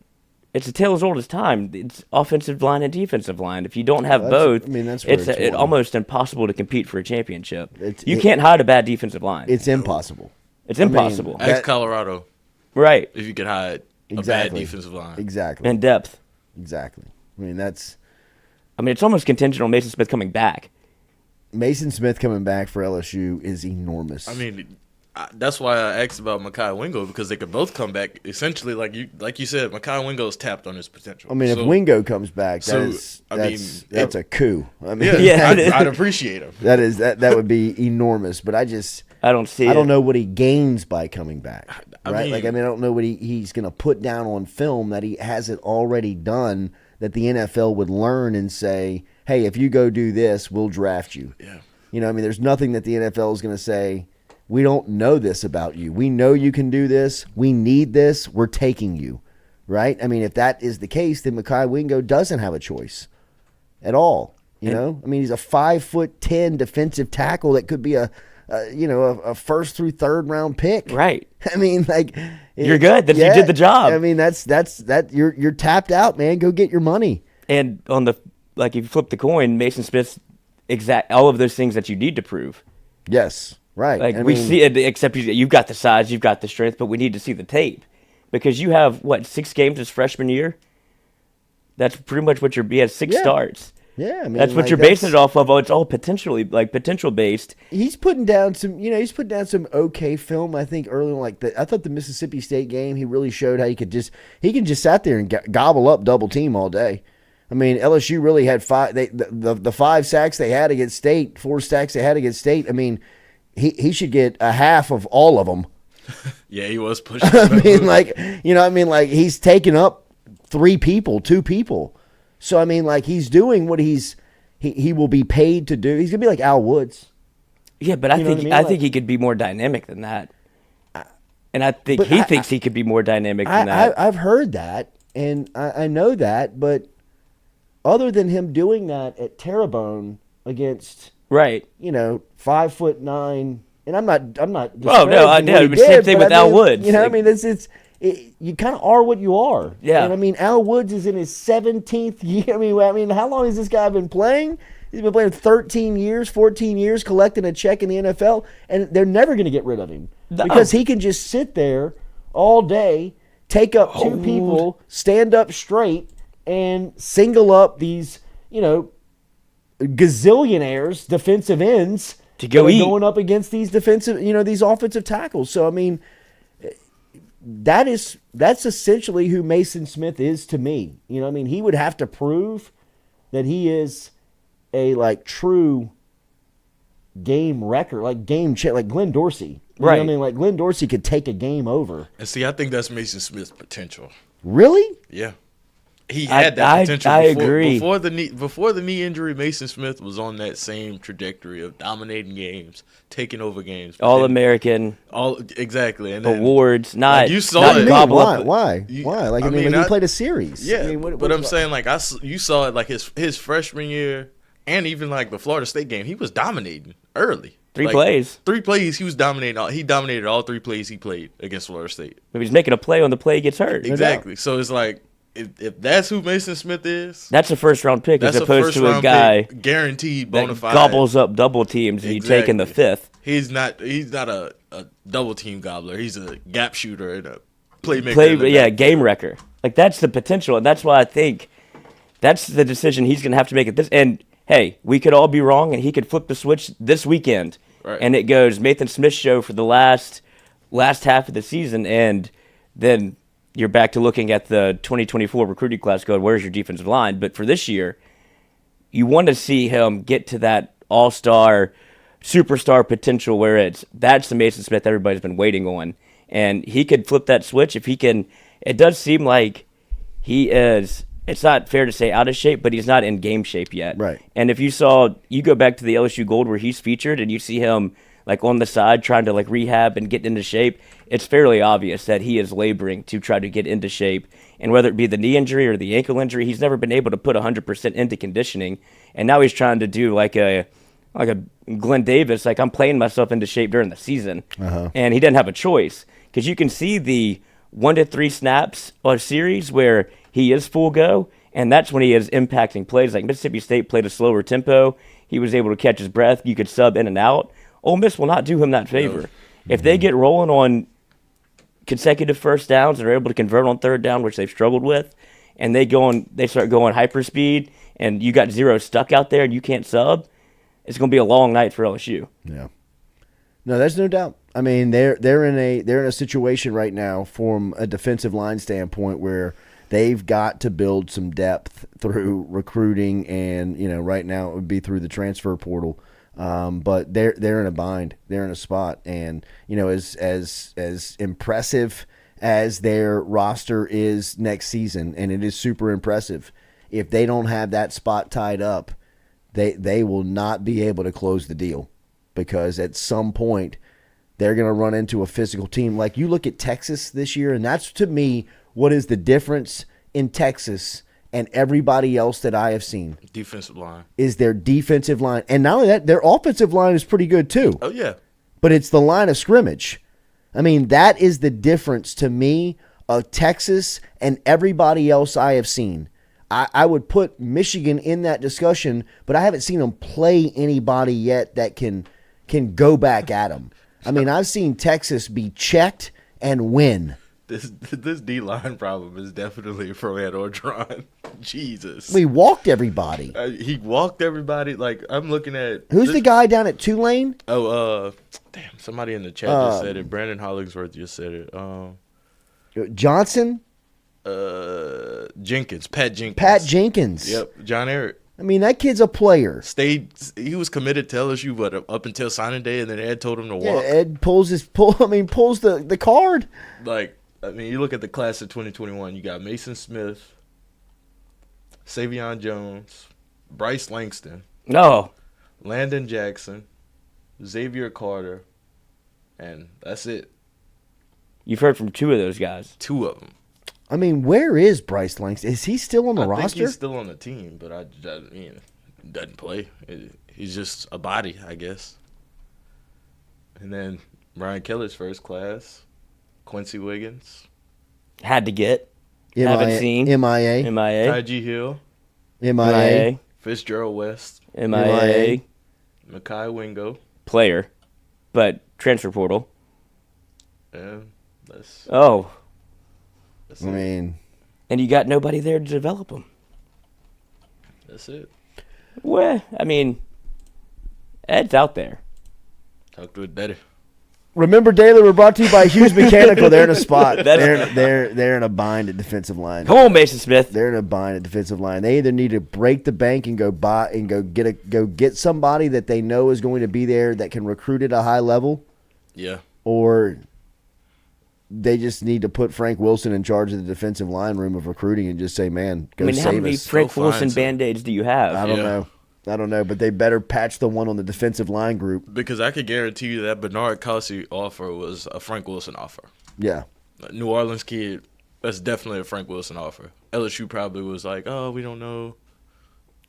It's a tale as old as time. It's offensive line and defensive line. If you don't have both, I mean, that's it's almost impossible to compete for a championship. You can't hide a bad defensive line. It's impossible. It's impossible. Ask Colorado. Right. If you could hide a bad defensive line. Exactly. And depth. Exactly. I mean, it's almost contingent on Mason Smith coming back. Mason Smith coming back for LSU is enormous. I mean, that's why I asked about Mekhi Wingo, because they could both come back. Essentially, like you said, Mekhi Wingo's tapped on his potential. I mean, if Wingo comes back, that's a coup. I mean, I'd appreciate him. That would be enormous. But I don't know what he gains by coming back. Right? I don't know what he's going to put down on film that he hasn't already done, that the NFL would learn and say, hey, if you go do this, we'll draft you. Yeah. You know, I mean, there's nothing that the NFL is going to say, we don't know this about you. We know you can do this. We need this. We're taking you, right? I mean, if that is the case, then Mekhi Wingo doesn't have a choice at all. You know, I mean, he's a 5'10" defensive tackle that could be a first through third round pick. Right. I mean, like, you're good. You did the job. I mean, that's you're tapped out, man. Go get your money. And on if you flip the coin, Mason Smith's all of those things that you need to prove. Yes. Right. We see it, except you've got the size, you've got the strength, but we need to see the tape. Because you have, 6 games his freshman year? That's pretty much what he has 6 starts. Yeah, I mean, that's what you're basing it off of. Oh, it's all potential based. He's putting down some, okay film. I think early on, I thought the Mississippi State game, he really showed how he can just sat there and gobble up double team all day. I mean, LSU really had 5. The 5 sacks they had against State, 4 sacks they had against State. I mean, he should get a half of all of them. Yeah, he was pushing. I mean, he's taken up 2 people. So, I mean, he's doing what he will be paid to do. He's going to be like Al Woods. Yeah, but I think he could be more dynamic than that. And I think he thinks he could be more dynamic than that. I've heard that, and I know that, but other than him doing that at Terrebonne against, right, 5'9", and I'm not. Oh no, I know. Same thing with Al Woods. You kind of are what you are. Yeah. And I mean, Al Woods is in his 17th year. I mean, how long has this guy been playing? He's been playing 13 years, 14 years, collecting a check in the NFL, and they're never going to get rid of him because he can just sit there all day, take up 2 people, stand up straight, and single up these, gazillionaires, defensive ends to go eat, going up against these these offensive tackles. So I mean, that's essentially who Mason Smith is to me. I mean, he would have to prove that he is a true game wrecker, like Glenn Dorsey. Right. I mean, like Glenn Dorsey could take a game over. And see, I think that's Mason Smith's potential. Really? Yeah. He had that potential. I agree. Before the knee injury, Mason Smith was on that same trajectory of dominating games, taking over games. All-American. Exactly. And then, awards. Not you saw not it. gobble Why? up. Why? Like, I mean, he played a series. Yeah, I mean, but I'm saying, like, you saw it, like, his freshman year and even, like, the Florida State game. He was dominating early. Three plays, he was dominating. He dominated all 3 plays he played against Florida State. If he's making a play on the play, he gets hurt. Exactly. So it's like, if that's who Mason Smith is, that's a first-round pick as opposed to a guy guaranteed bona fide gobbles up double teams and you take in the 5th. He's not a double team gobbler. He's a gap shooter and a playmaker. Game wrecker. Like, that's the potential, and that's why I think that's the decision he's going to have to make at this. And hey, we could all be wrong, and he could flip the switch this weekend, and it goes Nathan Smith's show for the last half of the season, and then you're back to looking at the 2024 recruiting class going, where's your defensive line? But for this year, you want to see him get to that all-star, superstar potential where that's the Mason Smith everybody's been waiting on. And he could flip that switch if he can. It does seem like he is, it's not fair to say out of shape, but he's not in game shape yet. Right. And if you go back to the LSU Gold where he's featured and you see him like on the side trying to like rehab and get into shape, it's fairly obvious that he is laboring to try to get into shape. And whether it be the knee injury or the ankle injury, he's never been able to put 100% into conditioning. And now he's trying to do like a Glenn Davis, like I'm playing myself into shape during the season. And he didn't have a choice because you can see the 1 to 3 snaps or series where he is full go, and that's when he is impacting plays. Like Mississippi State played a slower tempo. He was able to catch his breath. You could sub in and out. Ole Miss will not do him that favor. No. If they get rolling on consecutive first downs and are able to convert on third down, which they've struggled with, and they start going hyperspeed, and you got zero stuck out there and you can't sub, it's going to be a long night for LSU. Yeah. No, there's no doubt. I mean, they're in a situation right now from a defensive line standpoint where they've got to build some depth through recruiting, and right now it would be through the transfer portal. But they're in a bind. They're in a spot, and as impressive as their roster is next season, and it is super impressive, if they don't have that spot tied up, they will not be able to close the deal, because at some point they're going to run into a physical team. Like you look at Texas this year, and that's to me what is the difference in Texas and everybody else that I have seen. Defensive line. Is their defensive line. And not only that, their offensive line is pretty good too. Oh, yeah. But it's the line of scrimmage. I mean, that is the difference to me of Texas and everybody else I have seen. I would put Michigan in that discussion, but I haven't seen them play anybody yet that can go back at them. I mean, I've seen Texas be checked and win. This D-line problem is definitely from Ed Orgeron. Jesus. We walked everybody. He walked everybody. Like, I'm looking at... Who's the guy down at Tulane? Oh, damn. Somebody in the chat just said it. Brandon Hollingsworth just said it. Johnson? Jenkins. Pat Jenkins. Pat Jenkins. Yep. John Eric. I mean, that kid's a player. He was committed to LSU, but up until signing day, and then Ed told him to walk. Yeah, Ed pulls the card. Like, I mean, you look at the class of 2021, you got Mason Smith, Savion Jones, Bryce Langston. No. Landon Jackson, Xavier Carter, and that's it. You've heard from 2 of those guys. 2 of them. I mean, where is Bryce Langston? Is he still on the roster? I think he's still on the team, but I mean, doesn't play. He's just a body, I guess. And then Brian Keller's first class, Quincy Wiggins. Had to get. Haven't seen. MIA. TyG Hill. MIA. Fitzgerald West. MIA. Makai Wingo. Player, but transfer portal. Yeah, that's... Oh. I mean, and you got nobody there to develop them. That's it. Well, I mean, Ed's out there. Talk to it, Daddy. Remember, Daily, we're brought to you by Hughes Mechanical. They're in a spot. They're in a bind at defensive line. Come on, Mason Smith. They're in a bind at defensive line. They either need to break the bank and go get somebody that they know is going to be there that can recruit at a high level. Yeah. Or they just need to put Frank Wilson in charge of the defensive line room of recruiting and just say, man, go save us. How many Frank Wilson Band-Aids do you have? I don't know, but they better patch the one on the defensive line group. Because I could guarantee you that Bernard Kelsey offer was a Frank Wilson offer. Yeah. New Orleans kid, that's definitely a Frank Wilson offer. LSU probably was like, oh, we don't know.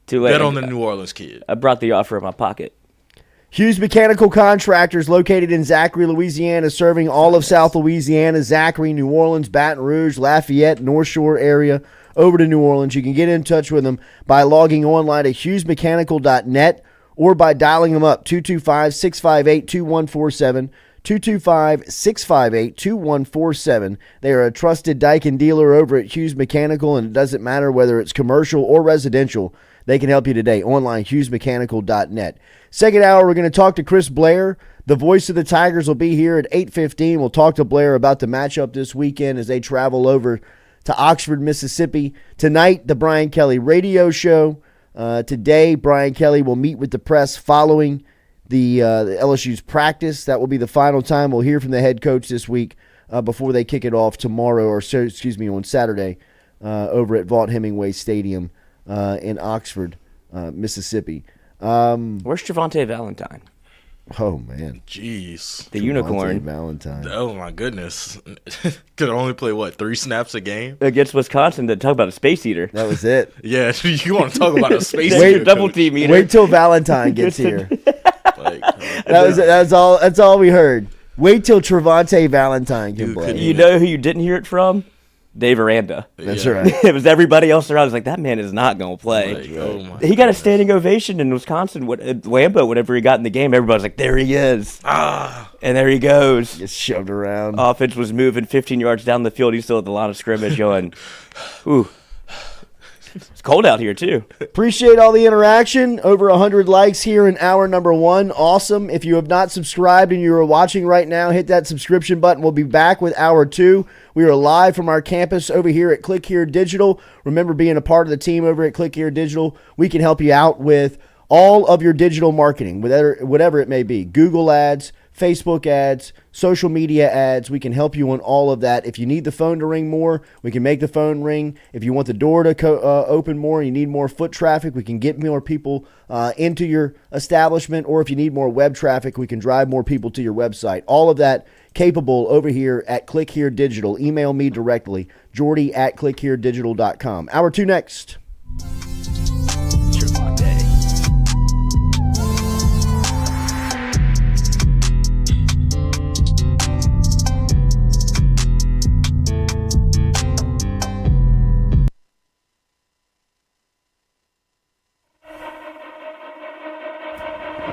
Too late. Bet on the New Orleans kid. I brought the offer in my pocket. Hughes Mechanical Contractors, located in Zachary, Louisiana, serving all of South Louisiana, Zachary, New Orleans, Baton Rouge, Lafayette, North Shore area, over to New Orleans. You can get in touch with them by logging online at hughesmechanical.net or by dialing them up, 225-658-2147, 225-658-2147. They are a trusted Daikin dealer over at Hughes Mechanical, and it doesn't matter whether it's commercial or residential. They can help you today. Online, hughesmechanical.net. Second hour, we're going to talk to Chris Blair. The voice of the Tigers will be here at 8:15. We'll talk to Blair about the matchup this weekend as they travel over to Oxford, Mississippi. Tonight, the Brian Kelly radio show. Today, Brian Kelly will meet with the press following the LSU's practice. That will be the final time we'll hear from the head coach this week before they kick it off tomorrow, on Saturday, over at Vaught-Hemingway Stadium in Oxford, Mississippi. Where's Trevante Valentine? Oh, man. Jeez. The unicorn. Valentine. Oh, my goodness. Could only play, 3 snaps a game? Against Wisconsin to talk about a space eater. That was it. Yeah, you want to talk about a space eater. Wait, double team eater. Wait till Valentine gets here. That's all we heard. Wait till Trevante Valentine can play. You know who you didn't hear it from? Dave Aranda. That's right. It was everybody else around. I was like, that man is not going to play. He got a standing ovation in Wisconsin, Lambeau, whenever he got in the game. Everybody's like, there he is. And there he goes. Gets shoved around. Offense was moving 15 yards down the field. He's still at the line of scrimmage going, ooh. It's cold out here, too. Appreciate all the interaction. Over 100 likes here in hour number 1. Awesome. If you have not subscribed and you are watching right now, hit that subscription button. We'll be back with hour 2. We are live from our campus over here at Click Here Digital. Remember, being a part of the team over at Click Here Digital, we can help you out with all of your digital marketing, whatever it may be. Google ads, Facebook ads, social media ads. We can help you on all of that. If you need the phone to ring more, we can make the phone ring. If you want the door to open more, you need more foot traffic, we can get more people into your establishment. Or if you need more web traffic, we can drive more people to your website. All of that capable over here at Click Here Digital. Email me directly, jordy@clickheredigital.com. Hour 2 next.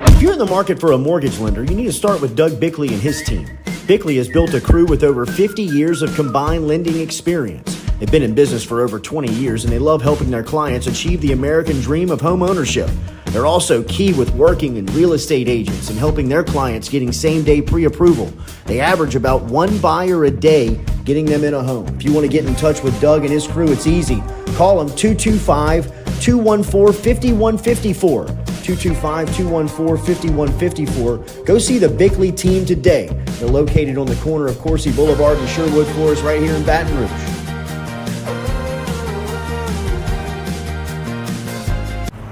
If you're in the market for a mortgage lender, you need to start with Doug Bickley and his team. Bickley has built a crew with over 50 years of combined lending experience. They've been in business for over 20 years, and they love helping their clients achieve the American dream of home ownership. They're also key with working in real estate agents and helping their clients getting same-day pre-approval. They average about 1 buyer a day getting them in a home. If you want to get in touch with Doug and his crew, it's easy. Call them 225-214-5154. 225-214-5154. Go see the Bickley team today. They're located on the corner of Coursey Boulevard and Sherwood Forest right here in Baton Rouge.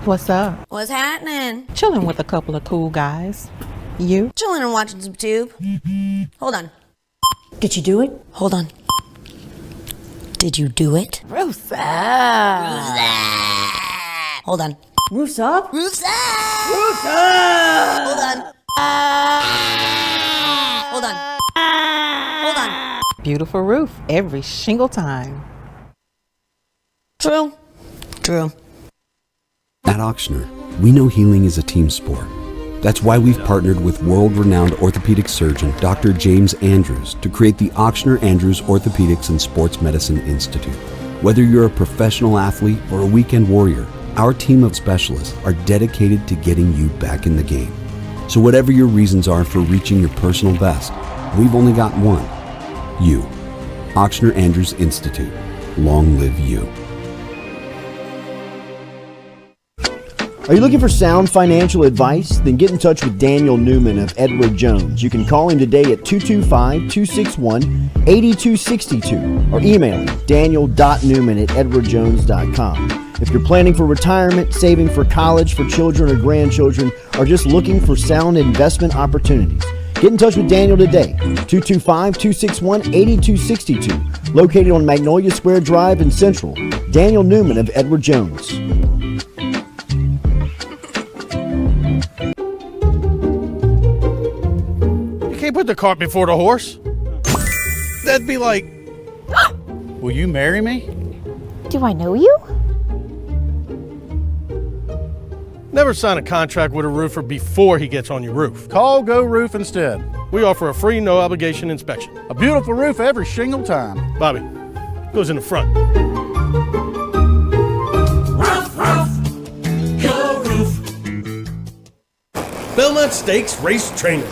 What's up? What's happening? Chilling with a couple of cool guys. You? Chilling and watching some tube. Hold on. Did you do it? Hold on. Did you do it? Roof's up. Hold on. Roof's up. Roof's up. Roof's up. Hold on. Hold on. Hold on. Beautiful roof every single time. True. True. At Auctioner, we know healing is a team sport. That's why we've partnered with world-renowned orthopedic surgeon Dr. James Andrews to create the Auctioner Andrews Orthopedics and Sports Medicine Institute. Whether you're a professional athlete or a weekend warrior, our team of specialists are dedicated to getting you back in the game. So whatever your reasons are for reaching your personal best, we've only got one. You. Auctioner Andrews Institute. Long live you. Are you looking for sound financial advice? Then get in touch with Daniel Newman of Edward Jones. You can call him today at 225-261-8262 or email him daniel.newman@edwardjones.com. If you're planning for retirement, saving for college, for children or grandchildren, or just looking for sound investment opportunities, get in touch with Daniel today, 225-261-8262, located on Magnolia Square Drive in Central. Daniel Newman of Edward Jones. You can't put the cart before the horse. That'd be like, will you marry me? Do I know you? Never sign a contract with a roofer before he gets on your roof. Call Go Roof instead. We offer a free, no-obligation inspection. A beautiful roof every shingle time. Bobby, goes in the front. Roof, roof, Go Roof. Belmont Stakes Race Trainer.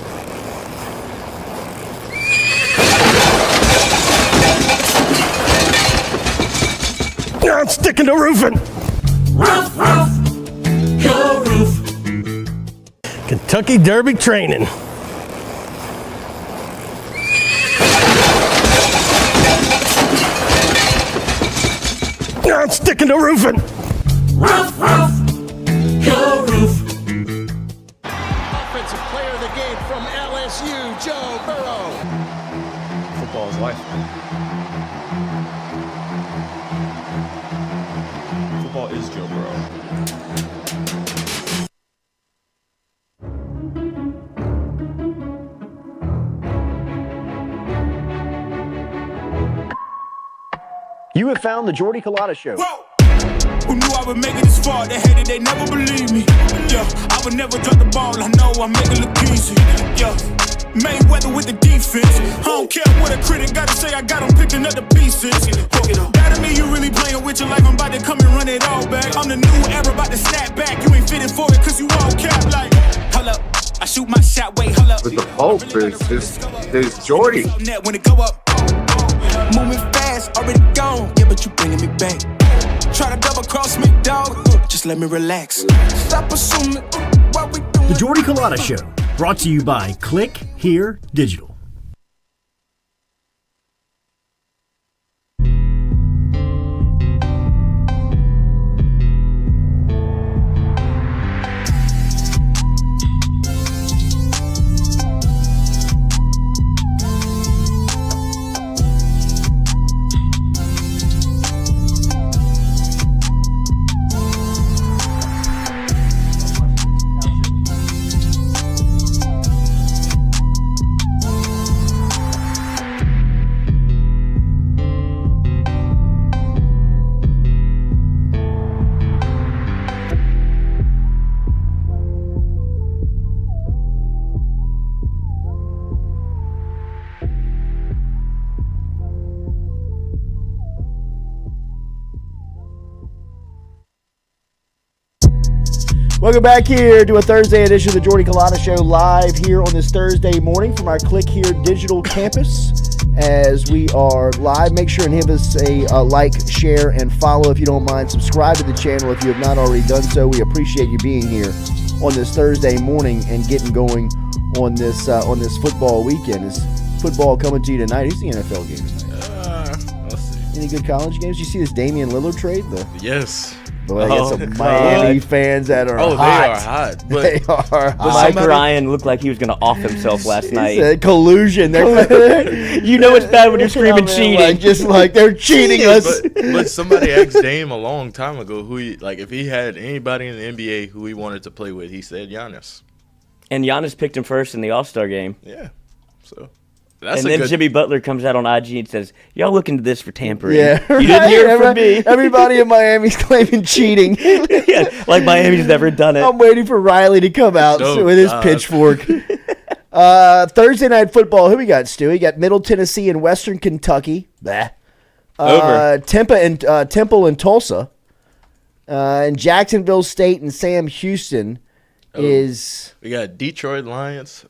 I'm sticking to roofing. Roof, roof, Go Roof. Kentucky Derby training. I'm sticking to roofing. Roof, roof, Go Roof. Offensive player of the game from LSU, Joe Burrow. Football is life. Football is Joe Burrow. You have found the Jordy Culotta Show. Who knew I would make it this far? They hated, they never believe me. Yeah, I would never drop the ball. I know I make it look easy. Yeah, Mayweather with the defense. I don't care what a critic gotta say. I got them picking up the pieces. That to me, you really playing with your life. I'm about to come and run it all back. I'm the new era, about to snap back. You ain't fitting for it, cause you all cap like. Hold up, I shoot my shot. Wait, hold up. With the Pope, there's Jordy. When it go up, moving fast, already gone. Yeah, but you bringing me back. Try to double cross me, dog. Just let me relax. Stop assuming what we doing. The Jordy Culotta Show, brought to you by Click Here Digital. Welcome back here to a Thursday edition of the Jordy Culotta Show, live here on this Thursday morning from our Click Here Digital campus. As we are live, make sure and give us a like, share, and follow if you don't mind. Subscribe to the channel if you have not already done so. We appreciate you being here on this Thursday morning and getting going on this football weekend. Is football coming to you tonight? Who's the NFL game tonight? Let's see. Any good college games? You see this Damian Lillard trade? Yes. Boy, I got some Miami fans that are hot. Oh, they are hot. But they are hot. Mike Ryan looked like he was going to off himself last night. Said collusion. You know it's bad when you're screaming cheating. Like, just like they're cheating us. But somebody asked Dame a long time ago if he had anybody in the NBA who he wanted to play with, he said Giannis. And Giannis picked him first in the All-Star game. Yeah. So. And then Jimmy Butler comes out on IG and says, y'all look into this for tampering. Yeah, you didn't hear it from me. Everybody in Miami's claiming cheating. Yeah, like Miami's never done it. I'm waiting for Riley to come out with his pitchfork. Thursday night football, who we got, Stu? We got Middle Tennessee and Western Kentucky. Over. Temple and Tulsa. And Jacksonville State and Sam Houston is... We got Detroit Lions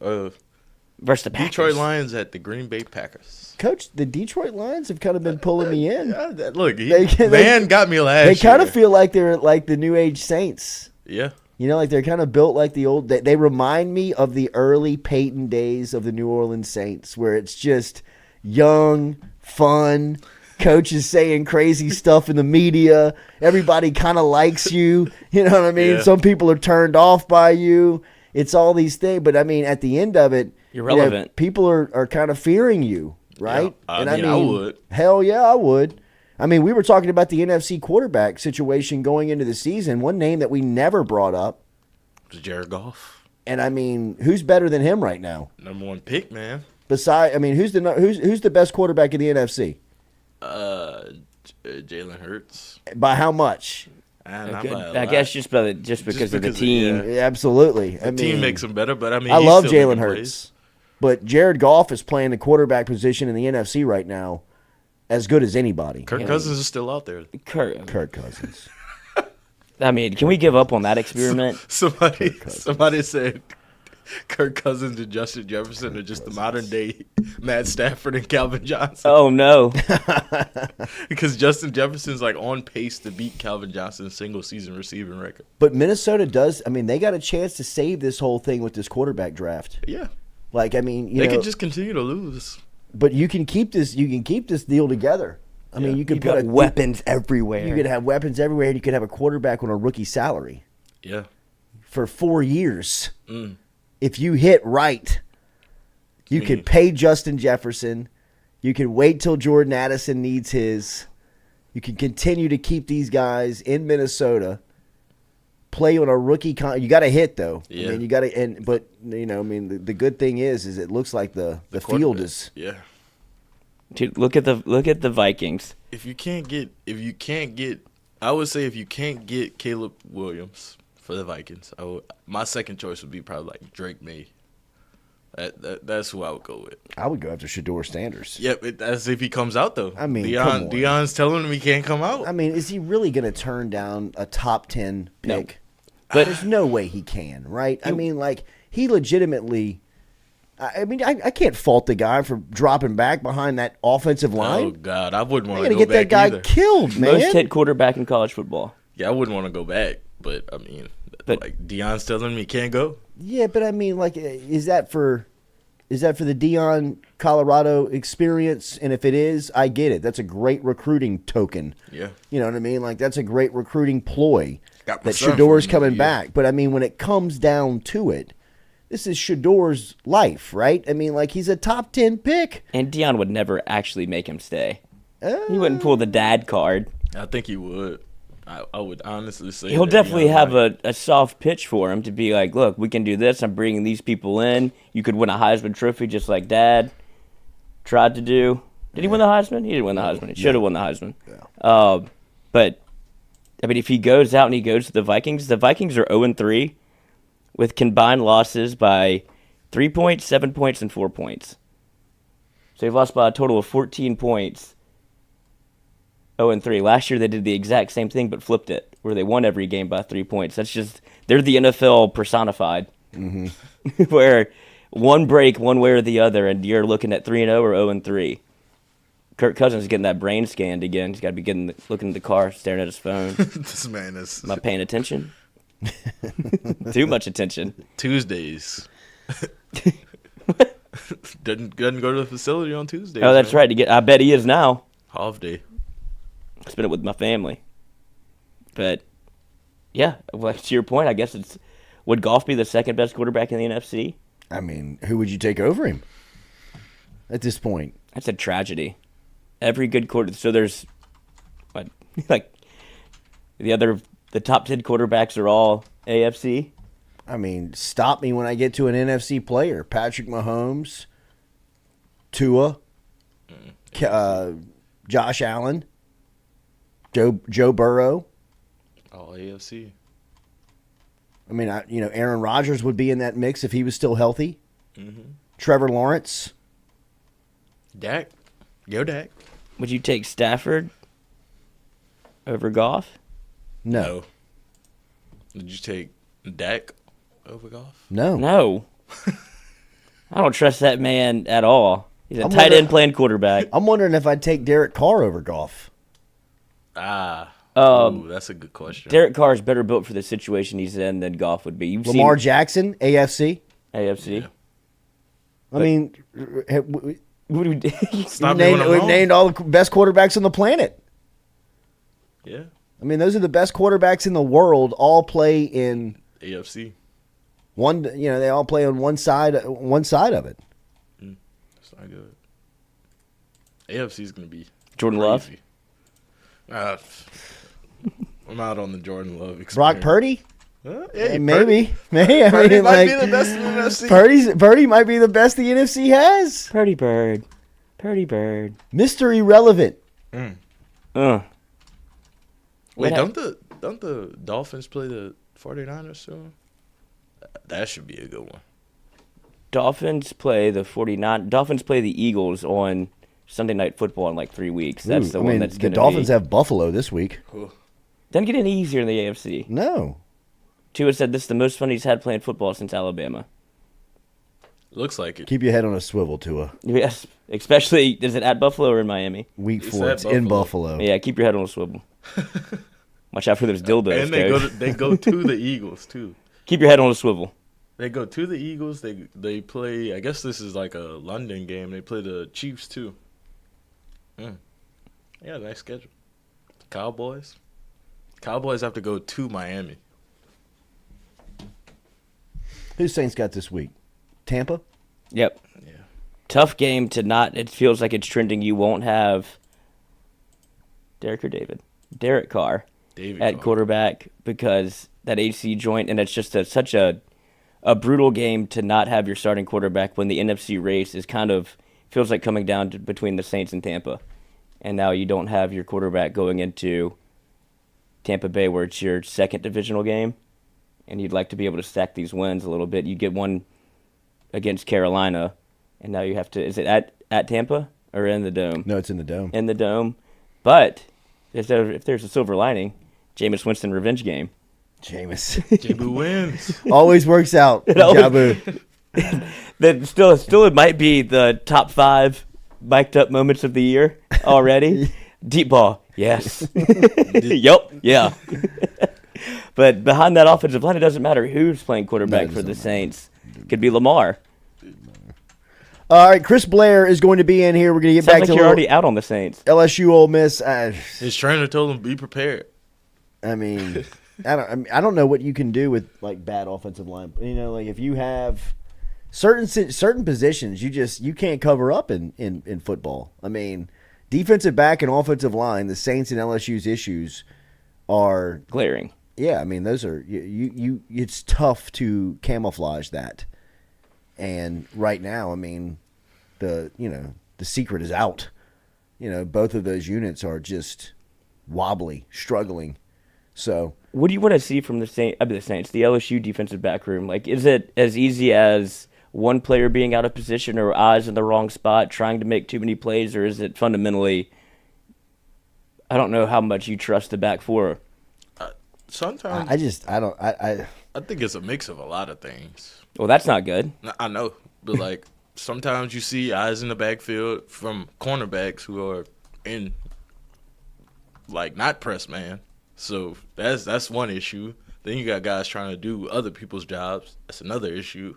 versus the Packers. Detroit Lions at the Green Bay Packers. Coach, the Detroit Lions have kind of been pulling me in. Look, man got me last year. They kind of feel like they're like the New Age Saints. Yeah. You know, like they're kind of built like the old. They remind me of the early Peyton days of the New Orleans Saints, where it's just young, fun. Coaches saying crazy stuff in the media. Everybody kind of likes you. You know what I mean? Yeah. Some people are turned off by you. It's all these things. But, I mean, at the end of it, You're relevant. People are kind of fearing you, right? Yeah, I mean, I would. Hell yeah, I would. I mean, we were talking about the NFC quarterback situation going into the season. One name that we never brought up was Jared Goff. And, I mean, who's better than him right now? Number 1 pick, man. Who's the best quarterback in the NFC? Jalen Hurts. By how much? I guess just because of the team. Yeah, absolutely. The team makes him better, but I mean, I he's love still Jalen making Hurts, plays. but Jared Goff is playing the quarterback position in the NFC right now, as good as anybody. Kirk Cousins is still out there. Kirk Cousins. I mean, can we give up on that experiment? Somebody said Kirk Cousins and Justin Jefferson are just the modern day Matt Stafford and Calvin Johnson. Oh no, because Justin Jefferson's like on pace to beat Calvin Johnson's single season receiving record. But Minnesota does. I mean, they got a chance to save this whole thing with this quarterback draft. Yeah, like I mean, they could just continue to lose. But you can keep this. You can keep this deal together. I mean, you could put weapons everywhere. You could have weapons everywhere, and you could have a quarterback on a rookie salary. Yeah, for 4 years. If you hit right, you could pay Justin Jefferson. You can wait till Jordan Addison needs his. You can continue to keep these guys in Minnesota. Play on a rookie you got to hit though. Yeah. I mean, you got to. But you know, I mean, the good thing is it looks like the field is. Yeah. Dude, look at the Vikings. If you can't get, I would say if you can't get Caleb Williams for the Vikings, my second choice would be probably like Drake May. That's who I would go with. I would go after Shador Sanders. Yep, that's if he comes out though. I mean, Deion's telling him he can't come out. I mean, is he really going to turn down a top 10 pick? No. But there's no way he can, right? I mean, like he legitimately. I mean, I can't fault the guy for dropping back behind that offensive line. Oh God, I wouldn't want to go go back. Get that guy either. killed, man. Most hit quarterback in college football. Yeah, I wouldn't want to go back, but I mean, like Deion's telling me he can't go. Yeah, but I mean, like, is that for the Deion Colorado experience? And if it is, I get it. That's a great recruiting token. Yeah, you know what I mean. Like that's a great recruiting ploy Got my that son Shador's from coming you. back. But I mean, when it comes down to it. This is Shador's life, right? I mean, like, he's a top 10 pick. And Deion would never actually make him stay. He wouldn't pull the dad card. I think he would. I would honestly say He'll that definitely Deion have might. a soft pitch for him to be like, look, we can do this. I'm bringing these people in. You could win a Heisman Trophy just like Dad tried to do. Did he win the Heisman? He didn't win the Heisman. He should have won the Heisman. Yeah. But, I mean, if he goes out and he goes to the Vikings are 0-3. With combined losses by 3 points, 7 points, and 4 points. So they've lost by a total of 14 points. 0-3. Last year they did the exact same thing but flipped it, where they won every game by 3 points. They're the NFL personified. Mm-hmm. Where one break one way or the other, and you're looking at 3-0 or 0-3. Kirk Cousins is getting that brain scanned again. He's got to be looking at the car, staring at his phone. This man is. Am I paying attention? Too much attention. Tuesdays. doesn't go to the facility on Tuesdays. Oh, that's right. I bet he is now. Off day. I spent it with my family. But yeah, well, to your point, I guess would Goff be the second best quarterback in the NFC? I mean, who would you take over him at this point? That's a tragedy. Every good quarter. So there's like the top 10 quarterbacks are all AFC. I mean, stop me when I get to an NFC player. Patrick Mahomes, Tua, Josh Allen, Joe Burrow. All AFC. I mean, Aaron Rodgers would be in that mix if he was still healthy. Mm-hmm. Trevor Lawrence. Dak. Go Dak. Would you take Stafford over Goff? No. Did you take Dak over Goff? No. I don't trust that man at all. He's tight end playing quarterback. I'm wondering if I'd take Derek Carr over Goff. Ah. Ooh, that's a good question. Derek Carr is better built for the situation he's in than Goff would be. Lamar Jackson, AFC. AFC. Yeah. I mean, we've named all the best quarterbacks on the planet. Yeah. I mean, those are the best quarterbacks in the world. All play in AFC. They all play on one side of it. That's not good. AFC is going to be Jordan Love. I'm out on the Jordan Love experience. Brock Purdy. Hey, maybe. Purdy might be the best in the NFC. Purdy might be the best the NFC has. Purdy Bird. Mr. Irrelevant. Wait, don't the Dolphins play the 49ers soon? That should be a good one. Dolphins play the Eagles on Sunday Night Football in like 3 weeks. That's the one that's going to be. The Dolphins have Buffalo this week. Doesn't get any easier in the AFC. No. Tua said this is the most fun he's had playing football since Alabama. Looks like it. Keep your head on a swivel, Tua. Yes, especially, is it at Buffalo or in Miami? Week 4, it's in Buffalo. Yeah, keep your head on a swivel. Watch out for those dildos. And they go to the Eagles, too. Keep your head on a swivel. They go to the Eagles. They play, I guess this is like a London game. They play the Chiefs, too. Yeah, nice schedule. Cowboys have to go to Miami. Who's Saints got this week? Tampa? Yep. Yeah. Tough game to not. It feels like it's trending. You won't have Derek Carr at quarterback because that AC joint, and it's just such a brutal game to not have your starting quarterback when the NFC race is kind of feels like coming down between the Saints and Tampa. And now you don't have your quarterback going into Tampa Bay where it's your second divisional game, and you'd like to be able to stack these wins a little bit. You get one against Carolina, and now you have to – is it at Tampa or in the Dome? No, it's in the Dome. In the Dome. But if there's a silver lining, Jameis Winston revenge game. Jabu wins. Always works out. Jabu. That still it might be the top 5 mic'd up moments of the year already. Deep ball, yes. Yup, yeah. But behind that offensive line, it doesn't matter who's playing quarterback for the Saints. Could be Lamar. All right, Chris Blair is going to be in here. We're going to get back to you're already out on the Saints. LSU, Ole Miss. His trainer told him be prepared. I mean, I don't know what you can do with like bad offensive line. You know, like if you have certain positions, you can't cover up in football. I mean, defensive back and offensive line, the Saints and LSU's issues are glaring. Yeah, I mean those are you. It's tough to camouflage that. And right now, I mean, the secret is out. You know, both of those units are just wobbly, struggling. So, what do you want to see from the Saints, the LSU defensive back room? Like, is it as easy as one player being out of position or eyes in the wrong spot, trying to make too many plays, or is it fundamentally? I don't know how much you trust the back four. Sometimes I think it's a mix of a lot of things. Well, that's not good. I know, but like sometimes you see eyes in the backfield from cornerbacks who are in like not press man. So that's one issue. Then you got guys trying to do other people's jobs. That's another issue.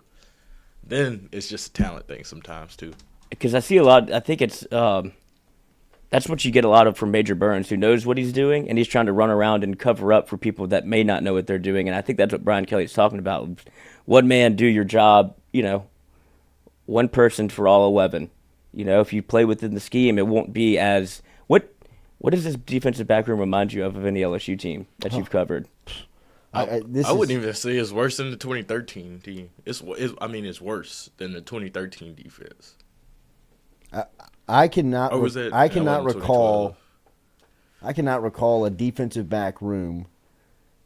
Then it's just a talent thing sometimes too. Because I see a lot. I think it's that's what you get a lot of from Major Burns, who knows what he's doing, and he's trying to run around and cover up for people that may not know what they're doing. And I think that's what Brian Kelly's talking about. One man, do your job. You know, one person for all 11. You know, if you play within the scheme, it won't be as What does this defensive back room remind you of any LSU team that you've covered? I wouldn't even say it's worse than the 2013 team. It's worse than the 2013 defense. I cannot recall a defensive back room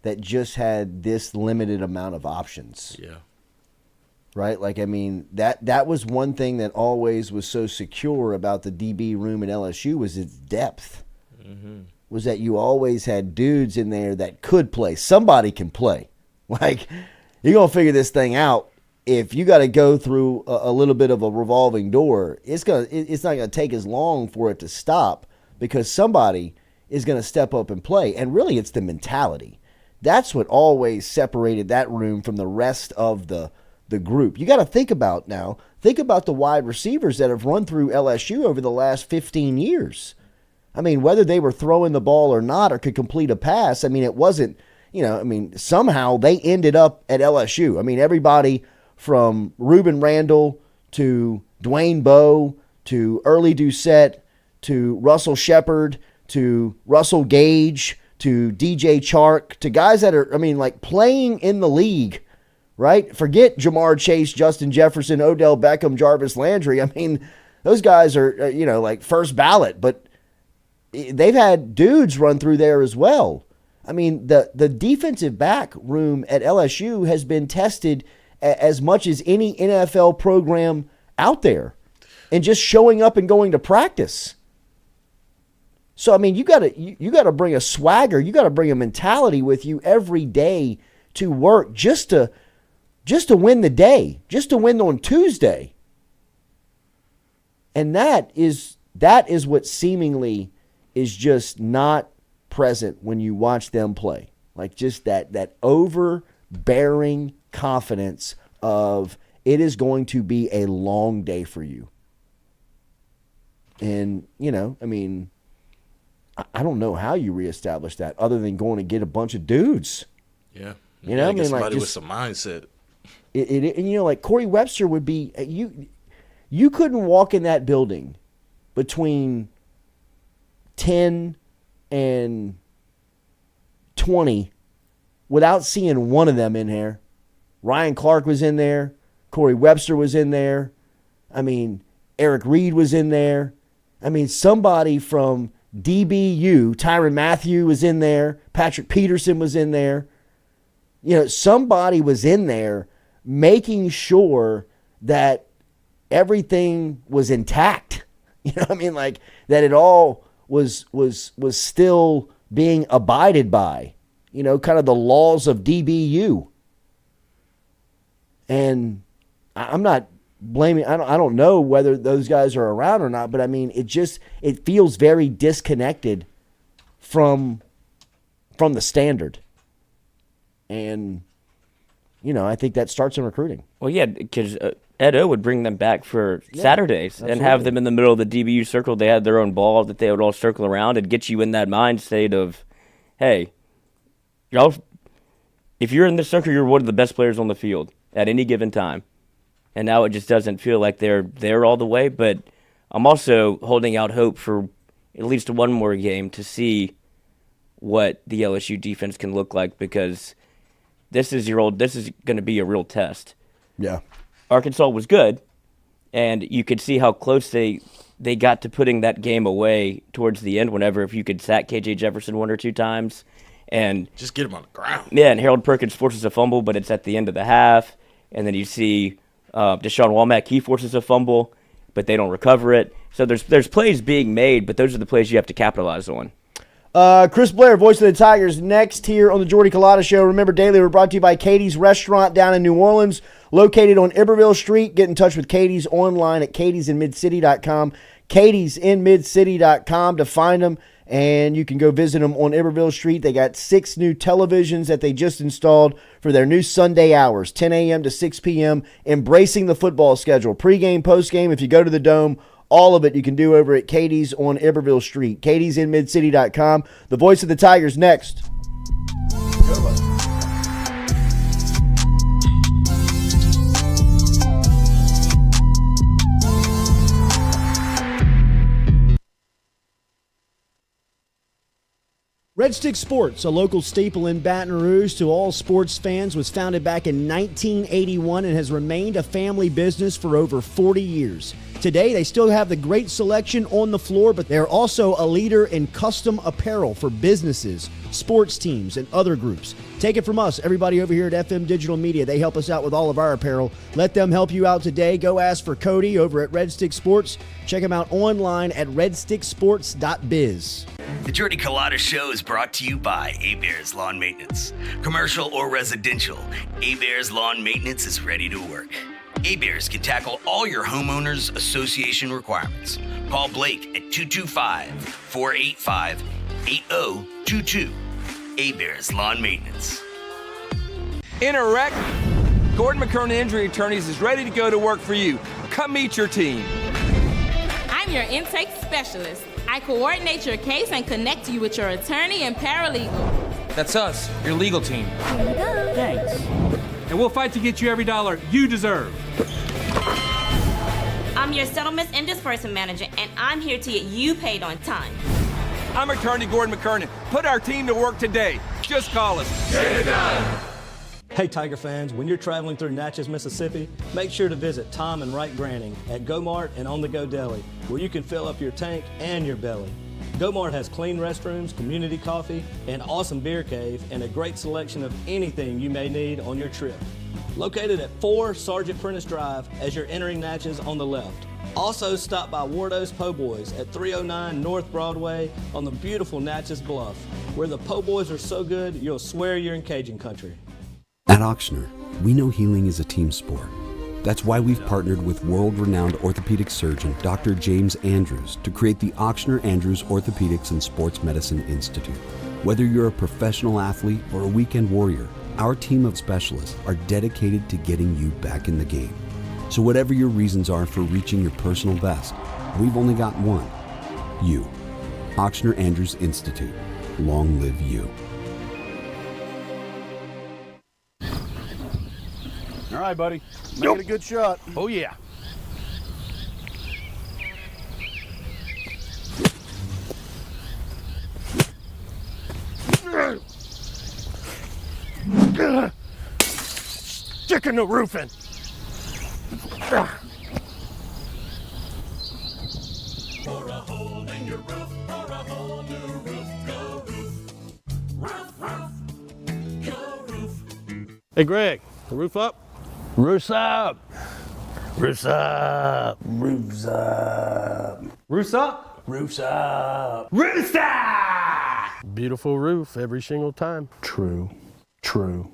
that just had this limited amount of options. Yeah. Right? Like, I mean, that was one thing that always was so secure about the DB room at LSU was its depth. Mm-hmm. Was that you always had dudes in there that could play. Somebody can play. Like, you're going to figure this thing out. If you got to go through a little bit of a revolving door, it's not going to take as long for it to stop because somebody is going to step up and play. And really, it's the mentality. That's what always separated that room from the rest of the group. You got to think about the wide receivers that have run through LSU over the last 15 years. I mean, whether they were throwing the ball or not or could complete a pass, I mean, it wasn't, somehow they ended up at LSU. I mean, everybody from Ruben Randall to Dwayne Bowe to Early Doucette to Russell Shepard to Russell Gage to DJ Chark to guys that are, playing in the league, right? Forget Jamar Chase, Justin Jefferson, Odell Beckham, Jarvis Landry. I mean, those guys are, first ballot, but they've had dudes run through there as well. I mean, the defensive back room at LSU has been tested as much as any NFL program out there, and just showing up and going to practice. So, I mean, you got to bring a swagger, you got to bring a mentality with you every day to work just to win the day, just to win on Tuesday. And that is what seemingly is just not present when you watch them play. Like just that overbearing confidence of it is going to be a long day for you. And, I don't know how you reestablish that other than going to get a bunch of dudes. Yeah. Get somebody with some mindset. Like Corey Webster would be, you couldn't walk in that building between 10 and 20 without seeing one of them in there. Ryan Clark was in there. Corey Webster was in there. Eric Reed was in there. Somebody from DBU, Tyrann Mathieu was in there. Patrick Peterson was in there. Somebody was in there making sure that everything was intact. That it all was still being abided by, kind of the laws of DBU. And I'm not blaming, I don't know whether those guys are around or not, but it feels very disconnected from the standard. And, I think that starts in recruiting. Well, yeah, because Ed O would bring them back for Saturdays absolutely. and have them in the middle of the DBU circle. They had their own ball that they would all circle around and get you in that mind state of, hey, y'all, if you're in this circle, you're one of the best players on the field at any given time. And now it just doesn't feel like they're there all the way. But I'm also holding out hope for at least one more game to see what the LSU defense can look like, because this is going to be a real test. Yeah. Arkansas was good, and you could see how close they got to putting that game away towards the end if you could sack KJ Jefferson one or two times. And just get him on the ground. Yeah, and Harold Perkins forces a fumble, but it's at the end of the half. And then you see Deshaun Womack, he forces a fumble, but they don't recover it. So there's plays being made, but those are the plays you have to capitalize on. Chris Blair, voice of the Tigers, next here on the Jordy Culotta Show. Remember, daily we're brought to you by Katie's Restaurant down in New Orleans, located on Iberville Street. Get in touch with Katie's online at katiesinmidcity.com, katiesinmidcity.com to find them, and you can go visit them on Iberville Street. They got 6 new televisions that they just installed for their new Sunday hours, 10 a.m. to 6 p.m., embracing the football schedule, pregame, postgame. If you go to the Dome, all of it you can do over at Katie's on Iberville Street. katiesinmidcity.com. The voice of the Tigers next. Red Stick Sports, a local staple in Baton Rouge to all sports fans, was founded back in 1981 and has remained a family business for over 40 years. Today, they still have the great selection on the floor, but they're also a leader in custom apparel for businesses, sports teams, and other groups. Take it from us, everybody over here at FM Digital Media. They help us out with all of our apparel. Let them help you out today. Go ask for Cody over at Red Stick Sports. Check him out online at redsticksports.biz. The Jordy Culotta Show is brought to you by A-Bears Lawn Maintenance. Commercial or residential, A-Bears Lawn Maintenance is ready to work. A-Bears can tackle all your homeowners association requirements. Call Blake at 225-485-5555 8022. A-Bears Lawn Maintenance. In a wreck, Gordon McKernan Injury Attorneys is ready to go to work for you. Come meet your team. I'm your intake specialist. I coordinate your case and connect you with your attorney and paralegal. That's us, your legal team. Thanks. And we'll fight to get you every dollar you deserve. I'm your settlements and disbursement manager, and I'm here to get you paid on time. I'm attorney Gordon McKernan. Put our team to work today. Just call us. Get it done. Hey Tiger fans, when you're traveling through Natchez, Mississippi, make sure to visit Tom and Wright Granning at Go Mart and On The Go Deli, where you can fill up your tank and your belly. Go Mart has clean restrooms, community coffee, an awesome beer cave, and a great selection of anything you may need on your trip. Located at 4 Sergeant Prentice Drive as you're entering Natchez on the left. Also stop by Wardo's Po' Boys at 309 North Broadway on the beautiful Natchez Bluff, where the Po' Boys are so good you'll swear you're in Cajun country. At Auctioner, we know healing is a team sport. That's why we've partnered with world-renowned orthopedic surgeon Dr. James Andrews to create the Auctioner Andrews Orthopedics and Sports Medicine Institute. Whether you're a professional athlete or a weekend warrior, our team of specialists are dedicated to getting you back in the game. So whatever your reasons are for reaching your personal best, we've only got one. You. Auctioner Andrews Institute. Long live you. All right, buddy. Make it a good shot. Oh, yeah. Sticking the roof in. For a hole in your roof, for a whole new roof, go roof. Roof, roof, go roof. Hey, Greg, the roof up? Roof's up. Roof's up. Roof's up. Roof's up? Roof's up. Roof's up! Beautiful roof every single time. True. True.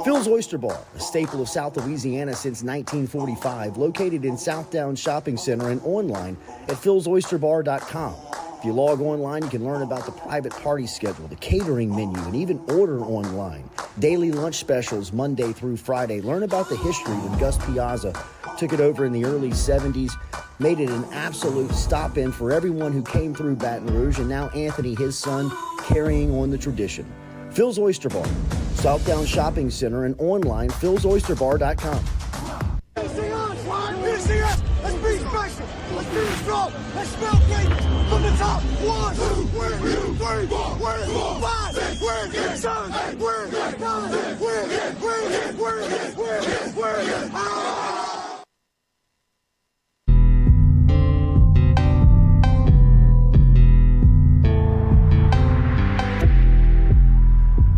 Phil's Oyster Bar, a staple of South Louisiana since 1945, located in Southdown Shopping Center and online at philsoysterbar.com. If you log online, you can learn about the private party schedule, the catering menu, and even order online. Daily lunch specials Monday through Friday. Learn about the history when Gus Piazza took it over in the early 70s, made it an absolute stop-in for everyone who came through Baton Rouge, and now Anthony, his son, carrying on the tradition. Phil's Oyster Bar, Southdown Shopping Center, and online, philsoysterbar.com. Let's be special. Let's be strong. Let's spell greatness from the top. 1, 2, 3, 4, 5, 6, 7, 8, 9,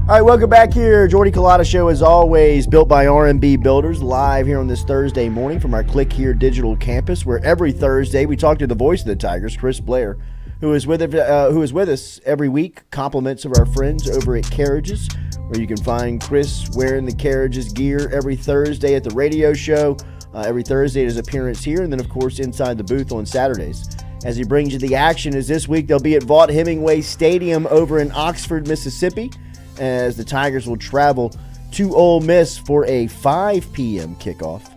All right, welcome back here. Jordy Culotta Show, as always, built by R&B Builders, live here on this Thursday morning from our Click Here digital campus, where every Thursday we talk to the voice of the Tigers, Chris Blair, who is with us every week. Compliments of our friends over at Carriages, where you can find Chris wearing the Carriages gear every Thursday at the radio show, every Thursday at his appearance here, and then, of course, inside the booth on Saturdays. As he brings you the action, as this week they'll be at Vaught Hemingway Stadium over in Oxford, Mississippi, as the Tigers will travel to Ole Miss for a 5 p.m. kickoff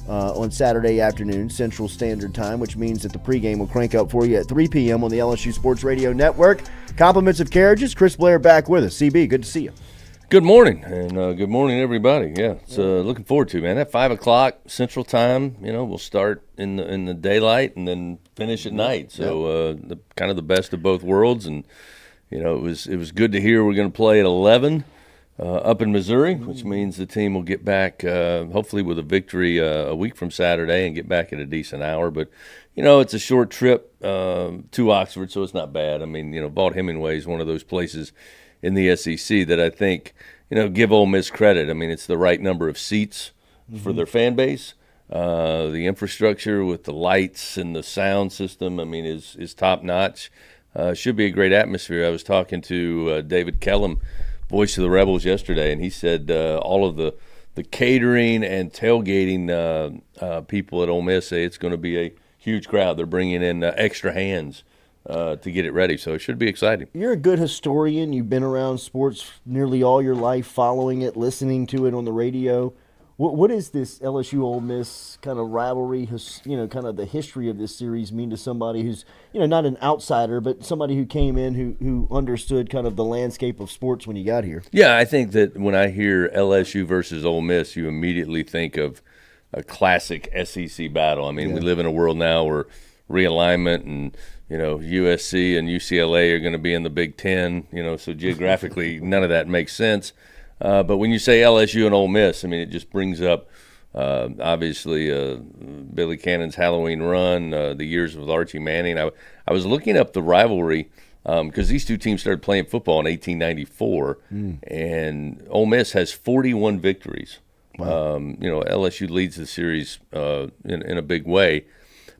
on Saturday afternoon, Central Standard Time, which means that the pregame will crank up for you at 3 p.m. on the LSU Sports Radio Network. Compliments of Carriages. Chris Blair back with us. CB, good to see you. Good morning, and good morning, everybody. Yeah, it's looking forward to, man. At 5 o'clock Central Time, we'll start in the daylight and then finish at night. So kind of the best of both worlds, and it was good to hear we're going to play at 11 up in Missouri, which means the team will get back hopefully with a victory a week from Saturday and get back at a decent hour. But, it's a short trip to Oxford, so it's not bad. I mean, Vaught Hemingway is one of those places in the SEC that I think, give Ole Miss credit. I mean, it's the right number of seats for their fan base. The infrastructure with the lights and the sound system, I mean, is top-notch. Should be a great atmosphere. I was talking to David Kellum, voice of the Rebels, yesterday, and he said all of the catering and tailgating people at Ole Miss say it's going to be a huge crowd. They're bringing in extra hands to get it ready. So it should be exciting. You're a good historian. You've been around sports nearly all your life, following it, listening to it on the radio. What is this LSU Ole Miss kind of rivalry, kind of the history of this series mean to somebody who's, not an outsider, but somebody who came in who understood kind of the landscape of sports when you got here? Yeah, I think that when I hear LSU versus Ole Miss, you immediately think of a classic SEC battle. I mean, we live in a world now where realignment and, USC and UCLA are going to be in the Big Ten, so geographically none of that makes sense. But when you say LSU and Ole Miss, I mean, it just brings up, obviously, Billy Cannon's Halloween run, the years with Archie Manning. I was looking up the rivalry because these two teams started playing football in 1894, and Ole Miss has 41 victories. Wow. LSU leads the series in a big way.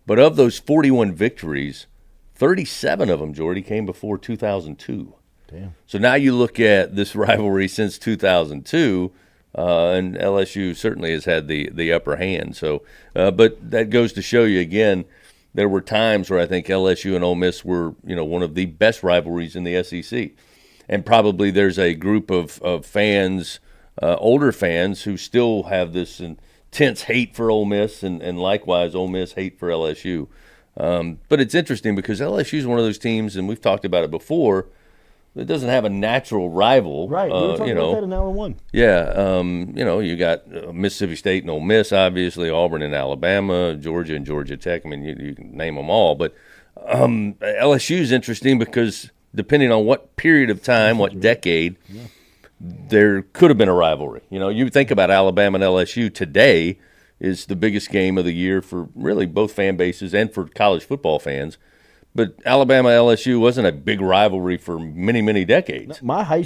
But of those 41 victories, 37 of them, Jordy, came before 2002. Damn. So now you look at this rivalry since 2002, and LSU certainly has had the upper hand. So, but that goes to show you again, there were times where I think LSU and Ole Miss were, one of the best rivalries in the SEC, and probably there's a group of fans, older fans, who still have this intense hate for Ole Miss, and likewise Ole Miss hate for LSU. But it's interesting because LSU is one of those teams, and we've talked about it before. It doesn't have a natural rival. Right, we were talking about that in hour one. Yeah, you got Mississippi State and Ole Miss, obviously, Auburn and Alabama, Georgia and Georgia Tech. I mean, you can name them all. But LSU is interesting because depending on what period of time, what decade, there could have been a rivalry. You think about Alabama and LSU today is the biggest game of the year for really both fan bases and for college football fans. But Alabama LSU wasn't a big rivalry for many, many decades. My high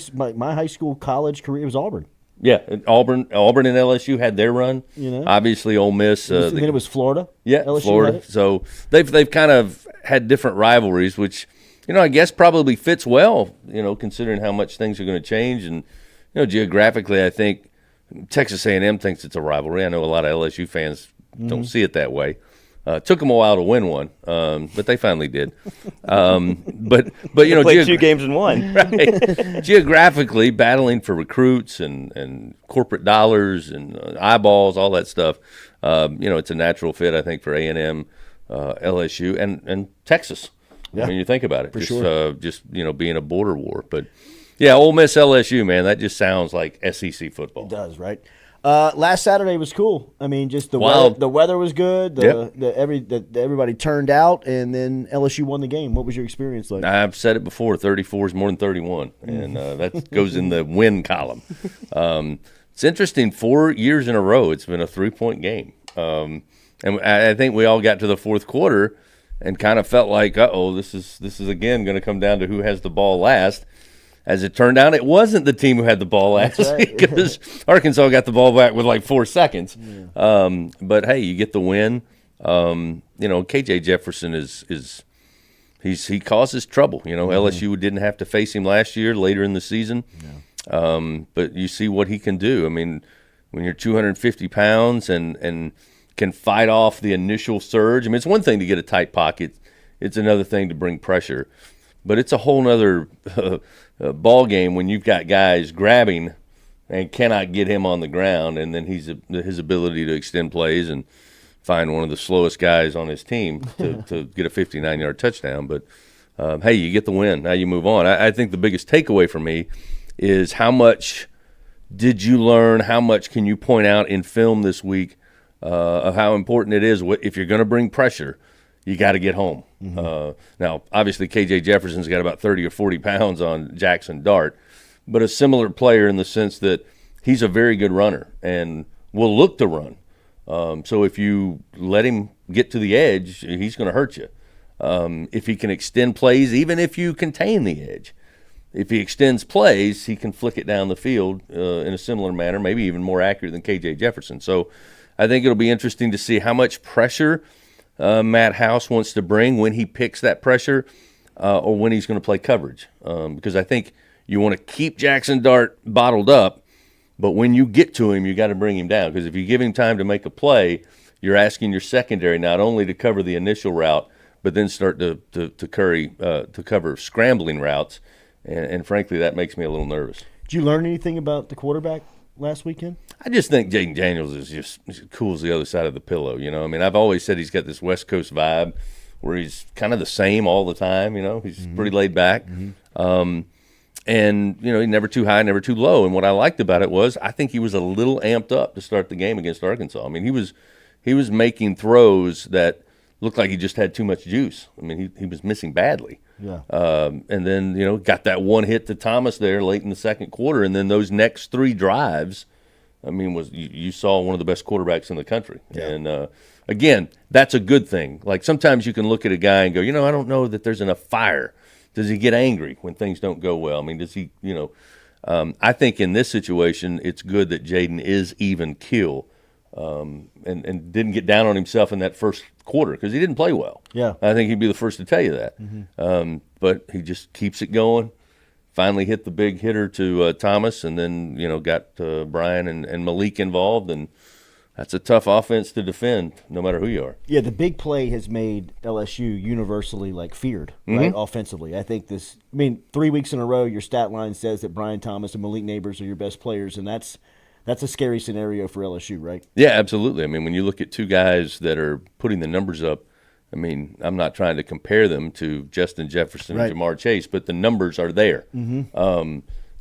school college career was Auburn. Yeah, Auburn and LSU had their run. Obviously Ole Miss. Then it was Florida. Yeah, LSU Florida. So they've kind of had different rivalries, which I guess probably fits well. Considering how much things are going to change, and geographically, I think Texas A&M thinks it's a rivalry. I know a lot of LSU fans don't see it that way. Took them a while to win one, but they finally did. But played 2 games and won. Right. Geographically, battling for recruits and corporate dollars and eyeballs, all that stuff. It's a natural fit, I think, for A&M, LSU, and Texas. Yeah. I mean, you think about it, for sure. Just being a border war. But yeah, Ole Miss LSU, man, that just sounds like SEC football. It does, right? Last Saturday was cool. I mean, just the weather was good. Everybody turned out, and then LSU won the game. What was your experience like? I've said it before: 34 is more than 31, and that goes in the win column. It's interesting. 4 years in a row, it's been a 3-point game, and I think we all got to the fourth quarter and kind of felt like, this is again going to come down to who has the ball last. As it turned out, it wasn't the team who had the ball last because Arkansas got the ball back with like 4 seconds. Yeah. But hey, you get the win. KJ Jefferson he causes trouble. LSU didn't have to face him last year later in the season. Yeah. But you see what he can do. I mean, when you're 250 pounds and can fight off the initial surge. I mean, it's one thing to get a tight pocket. It's another thing to bring pressure. But it's a whole nother ball game when you've got guys grabbing and cannot get him on the ground, and then his ability to extend plays and find one of the slowest guys on his team to get a 59-yard touchdown. But, hey, you get the win. Now you move on. I think the biggest takeaway for me is how much did you learn, how much can you point out in film this week of how important it is if you're going to bring pressure, you got to get home. Mm-hmm. Now, obviously, KJ Jefferson's got about 30 or 40 pounds on Jackson Dart, but a similar player in the sense that he's a very good runner and will look to run. So if you let him get to the edge, he's going to hurt you. If he can extend plays, even if you contain the edge, if he extends plays, he can flick it down the field in a similar manner, maybe even more accurate than KJ Jefferson. So I think it'll be interesting to see how much pressure Matt House wants to bring when he picks that pressure or when he's going to play coverage. Because I think you want to keep Jackson Dart bottled up, but when you get to him, you got to bring him down. Because if you give him time to make a play, you're asking your secondary not only to cover the initial route, but then start to cover scrambling routes, and frankly, that makes me a little nervous. Did you learn anything about the quarterback last weekend? I just think Jaden Daniels is just as cool as the other side of the pillow. You know, I mean, I've always said he's got this West Coast vibe where he's kind of the same all the time. You know, he's pretty laid back. And, you know, he's never too high, never too low. And what I liked about it was I think he was a little amped up to start the game against Arkansas. I mean, he was making throws that looked like he just had too much juice. I mean, he was missing badly. Yeah. And then, you know, got that one hit to Thomas there late in the second quarter. And then those next 3 drives, I mean, you saw one of the best quarterbacks in the country. Yeah. And, again, that's a good thing. Like sometimes you can look at a guy and go, you know, I don't know that there's enough fire. Does he get angry when things don't go well? I mean, does he, you know, I think in this situation it's good that Jaden is even keel and didn't get down on himself in that first quarter because he didn't play well. Yeah. I think he'd be the first to tell you that. But he just keeps it going. Finally hit the big hitter to Thomas, and then, you know, got Brian and Malik involved, and that's a tough offense to defend no matter who you are. Yeah, the big play has made LSU universally, like, feared, right, offensively. I think 3 weeks in a row, your stat line says that Brian Thomas and Malik Neighbors are your best players, and that's a scary scenario for LSU, right? Yeah, absolutely. I mean, when you look at 2 guys that are putting the numbers up, I mean, I'm not trying to compare them to Justin Jefferson and Jamar Chase, but the numbers are there.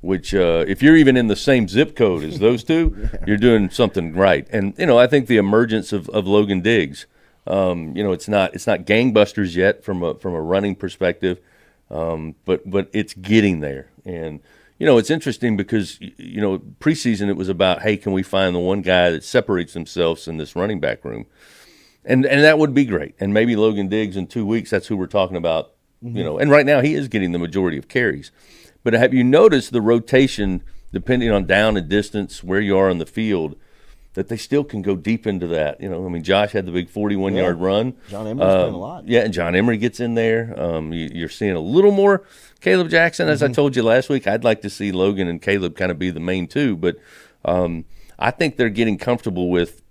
Which, if you're even in the same zip code as those 2, you're doing something right. And, you know, I think the emergence of Logan Diggs, you know, it's not gangbusters yet from a running perspective, but it's getting there. And, you know, it's interesting because, you know, preseason it was about, hey, can we find the one guy that separates themselves in this running back room? And that would be great. And maybe Logan Diggs in 2 weeks, that's who we're talking about, you know. And right now he is getting the majority of carries. But have you noticed the rotation, depending on down and distance, where you are on the field, that they still can go deep into that? You know, I mean, Josh had the big 41-yard run. John Emery's playing a lot. Yeah, and John Emery gets in there. You're seeing a little more Caleb Jackson. As I told you last week, I'd like to see Logan and Caleb kind of be the main 2. But I think they're getting comfortable with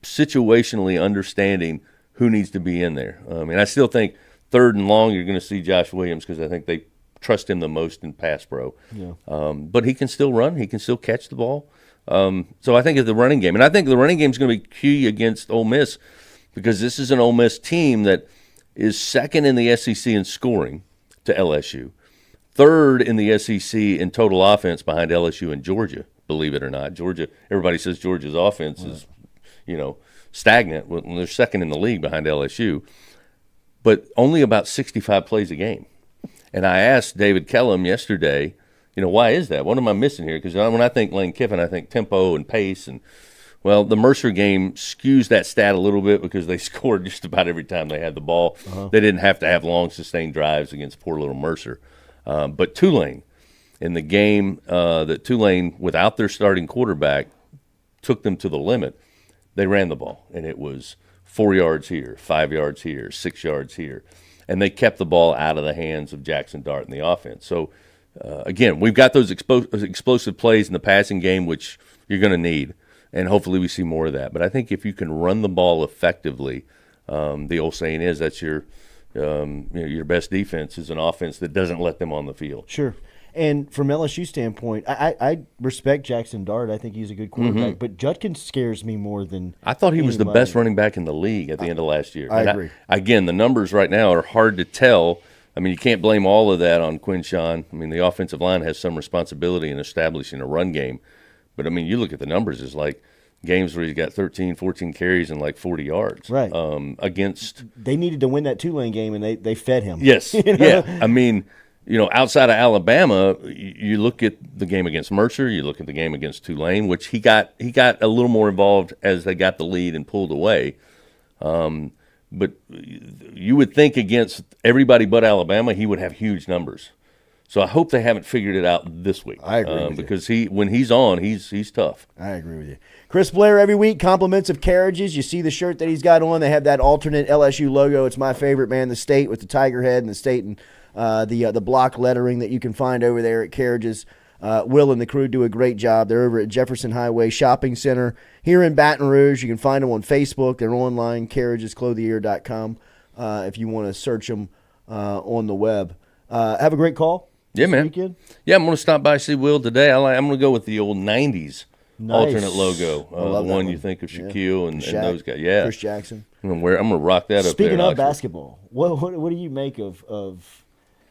situationally understanding who needs to be in there. I mean, I still think 3rd and long you're going to see Josh Williams because I think they trust him the most in pass pro. Yeah. But he can still run. He can still catch the ball. So I think of the running game. And I think the running game is going to be key against Ole Miss because this is an Ole Miss team that is 2nd in the SEC in scoring to LSU, 3rd in the SEC in total offense behind LSU and Georgia, believe it or not. Georgia, everybody says Georgia's offense is, you know, stagnant when they're 2nd in the league behind LSU, but only about 65 plays a game. And I asked David Kellum yesterday, you know, why is that? What am I missing here? Because when I think Lane Kiffin, I think tempo and pace. And, well, the Mercer game skews that stat a little bit because they scored just about every time they had the ball. They didn't have to have long, sustained drives against poor little Mercer. But Tulane, in the game that Tulane, without their starting quarterback, took them to the limit, they ran the ball. And it was 4 yards here, 5 yards here, 6 yards here. And they kept the ball out of the hands of Jackson Dart in the offense. So, again, we've got those explosive plays in the passing game, which you're going to need, and hopefully we see more of that. But I think if you can run the ball effectively, the old saying is that's your best defense is an offense that doesn't let them on the field. Sure. And from LSU standpoint, I respect Jackson Dart. I think he's a good quarterback. But Judkins scares me more than I thought he was the best running back in the league at the end of last year. I agree. Again, the numbers right now are hard to tell. I mean, you can't blame all of that on Quinshawn. I mean, the offensive line has some responsibility in establishing a run game. But, I mean, you look at the numbers, it's like games where he's got 13, 14 carries and like 40 yards. Right. Against – They needed to win that Tulane game, and they fed him. Yes. You know? Yeah. I mean – you know, outside of Alabama, you look at the game against Mercer, you look at the game against Tulane, which he got a little more involved as they got the lead and pulled away. But you would think against everybody but Alabama, he would have huge numbers. So I hope they haven't figured it out this week. I agree with because when he's on, he's tough. I agree with you. Chris Blair, every week, compliments of Carriages. You see the shirt that he's got on. They have that alternate LSU logo. It's my favorite, man, the state with the tiger head and the state and the block lettering that you can find over there at Carriages. Will and the crew do a great job. They're over at Jefferson Highway Shopping Center here in Baton Rouge. You can find them on Facebook. They're online, carriagesclothier.com. if you want to search them on the web. Have a great call. Yeah, man. Weekend. Yeah, I'm going to stop by see Will today. I'm going to go with the old 90s alternate logo. The one you think of Shaquille and those guys. Yeah. Chris Jackson. I'm going to rock that up there. Speaking of basketball, what do you make of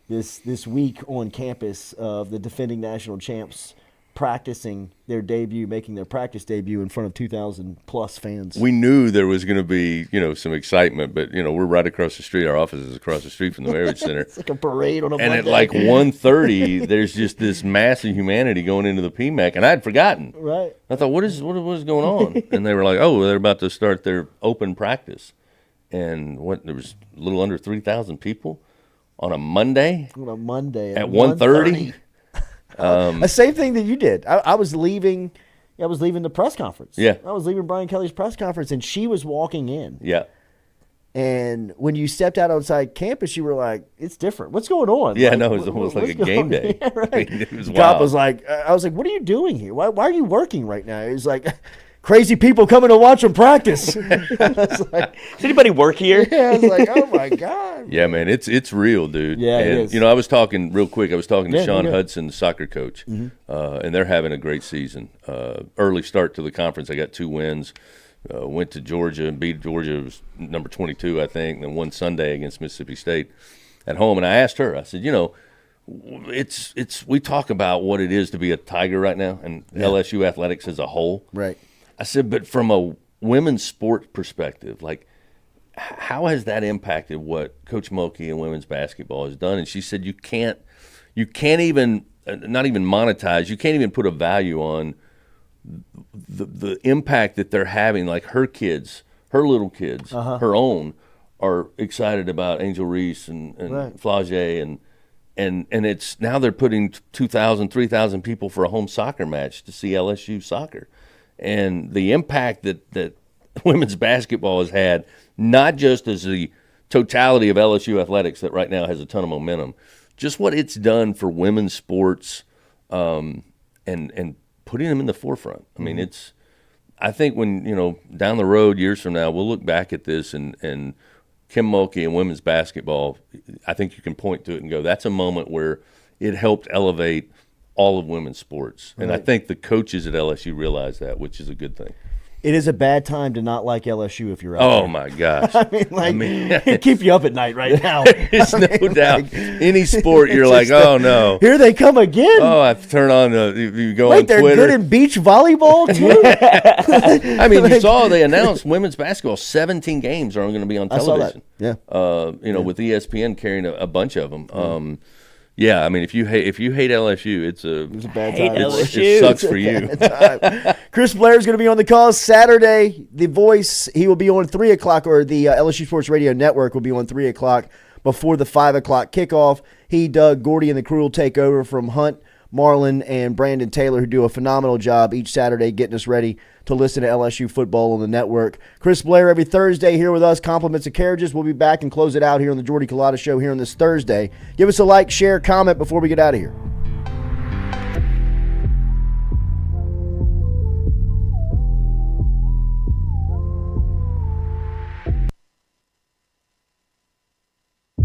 this week on campus of the defending national champs practicing their debut, making their practice debut in front of 2,000+ fans? We knew there was going to be, some excitement, but, we're right across the street. Our office is across the street from the Marriage Center. It's like a parade on a And Monday. at like 1:30, there's just this mass of humanity going into the PMAC, and I had forgotten. Right. I thought, what is going on? And they were like, oh, they're about to start their open practice. And there was a little under 3,000 people on a Monday? On a Monday. At 1:30? The same thing that you did. I was leaving the press conference. Yeah. I was leaving Brian Kelly's press conference, and she was walking in. Yeah. And when you stepped out outside campus, you were like, it's different. What's going on? Yeah, like, no, it was almost like a game day. Yeah, right. I mean, it was Cop wild. was like, I was like, what are you doing here? Why are you working right now? He was like, crazy people coming to watch them practice. I was like, does anybody work here? Yeah, I was like, oh my God. Yeah, man, it's real, dude. Yeah, and, it is. I was talking real quick. I was talking to Yeah, Sean yeah. Hudson, the soccer coach, and they're having a great season. Early start to the conference. They got 2 wins. Went to Georgia and beat Georgia. It was number 22, I think, and then won Sunday against Mississippi State at home. And I asked her, I said, we talk about what it is to be a Tiger right now and LSU athletics as a whole. Right. I said, but from a women's sport perspective, like, how has that impacted what Coach Mulkey and women's basketball has done? And she said, you can't even, not even monetize, you can't even put a value on the impact that they're having. Like her kids, her little kids, her own, are excited about Angel Reese and Right. Flaugier and it's now they're putting 2,000, 3,000 people for a home soccer match to see LSU soccer. And the impact that women's basketball has had, not just as the totality of LSU athletics that right now has a ton of momentum, just what it's done for women's sports and putting them in the forefront. I mean, I think when, down the road, years from now, we'll look back at this and Kim Mulkey and women's basketball, I think you can point to it and go, that's a moment where it helped elevate all of women's sports. And I Right. think the coaches at LSU realize that, which is a good thing. It is a bad time to not like LSU if you're out Oh, there. my gosh. I mean, it keep you up at night right now. There's no doubt. Any sport, you're like, oh, no. Here they come again. Oh, I turn on you go Wait, on they're Twitter. good in beach volleyball, too? I mean, you saw they announced women's basketball, 17 games are going to be on I saw television. that. Yeah. With ESPN carrying a bunch of them. Yeah, I mean, if you hate LSU, it's a bad Hate time. LSU. It sucks for you. Chris Blair is going to be on the call Saturday. The Voice, he will be on 3 o'clock, or the LSU Sports Radio Network will be on 3 o'clock before the 5 o'clock kickoff. He, Doug, Gordy, and the crew will take over from Hunt, Marlon, and Brandon Taylor, who do a phenomenal job each Saturday getting us ready to listen to LSU football on the network. Chris Blair every Thursday here with us. Compliments of Carriages. We'll be back and close it out here on the Jordy Culotta Show here on this Thursday. Give us a like, share, comment before we get out of here.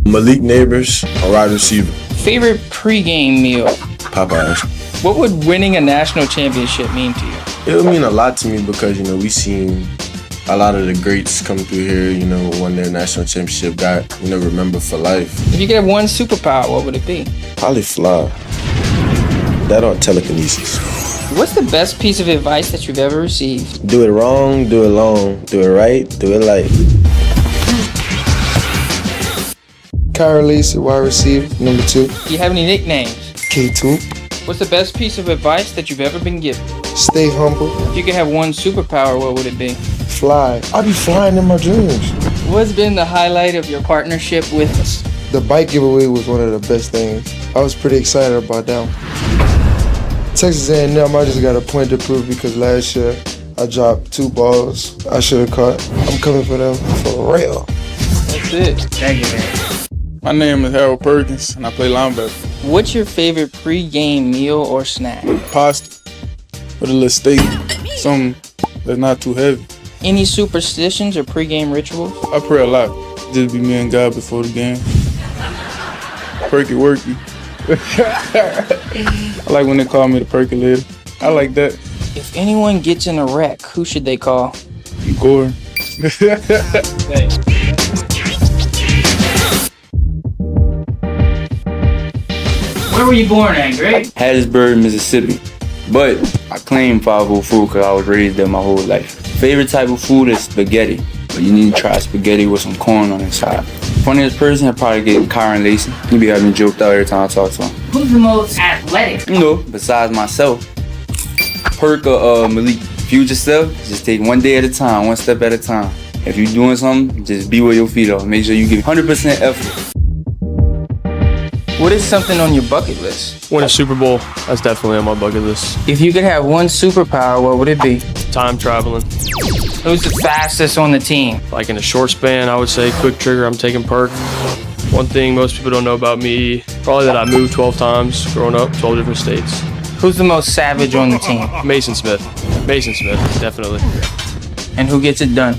Malik Neighbors, a wide receiver. Favorite pregame meal? Popeyes. What would winning a national championship mean to you? It would mean a lot to me because, we seen a lot of the greats come through here, won their national championship, got, remembered for life. If you could have one superpower, what would it be? Probably fly. That or telekinesis. What's the best piece of advice that you've ever received? Do it wrong, do it long. Do it right, do it light. Kyra Lacey, wide receiver, number 2. Do you have any nicknames? K2. What's the best piece of advice that you've ever been given? Stay humble. If you could have one superpower, what would it be? Fly. I be flying in my dreams. What's been the highlight of your partnership with us? The bike giveaway was one of the best things. I was pretty excited about that one. Texas A&M, I just got a point to prove because last year I dropped 2 balls I should have caught. I'm coming for them for real. That's it. Thank you, man. My name is Harold Perkins, and I play linebacker. What's your favorite pregame meal or snack? Pasta with a little steak, something that's not too heavy. Any superstitions or pregame rituals? I pray a lot. Just be me and God before the game. Perky worky. I like when they call me the percolator. I like that. If anyone gets in a wreck, who should they call? Gore. Where were you born at, Greg? Hattiesburg, Mississippi. But I claim 504 food because I was raised there my whole life. Favorite type of food is spaghetti. But you need to try spaghetti with some corn on the side. Funniest person, I'd probably get Kyron Lacey. He be having me joked out every time I talk to him. Who's the most athletic? You know, besides myself, Perk or Malik. Future self, just take one day at a time, one step at a time. If you're doing something, just be where your feet are. Make sure you give 100% effort. What is something on your bucket list? Win a Super Bowl. That's definitely on my bucket list. If you could have one superpower, what would it be? Time traveling. Who's the fastest on the team? Like in a short span, I would say quick trigger, I'm taking Perk. One thing most people don't know about me, probably that I moved 12 times growing up, 12 different states. Who's the most savage on the team? Mason Smith. Mason Smith, definitely. And who gets it done?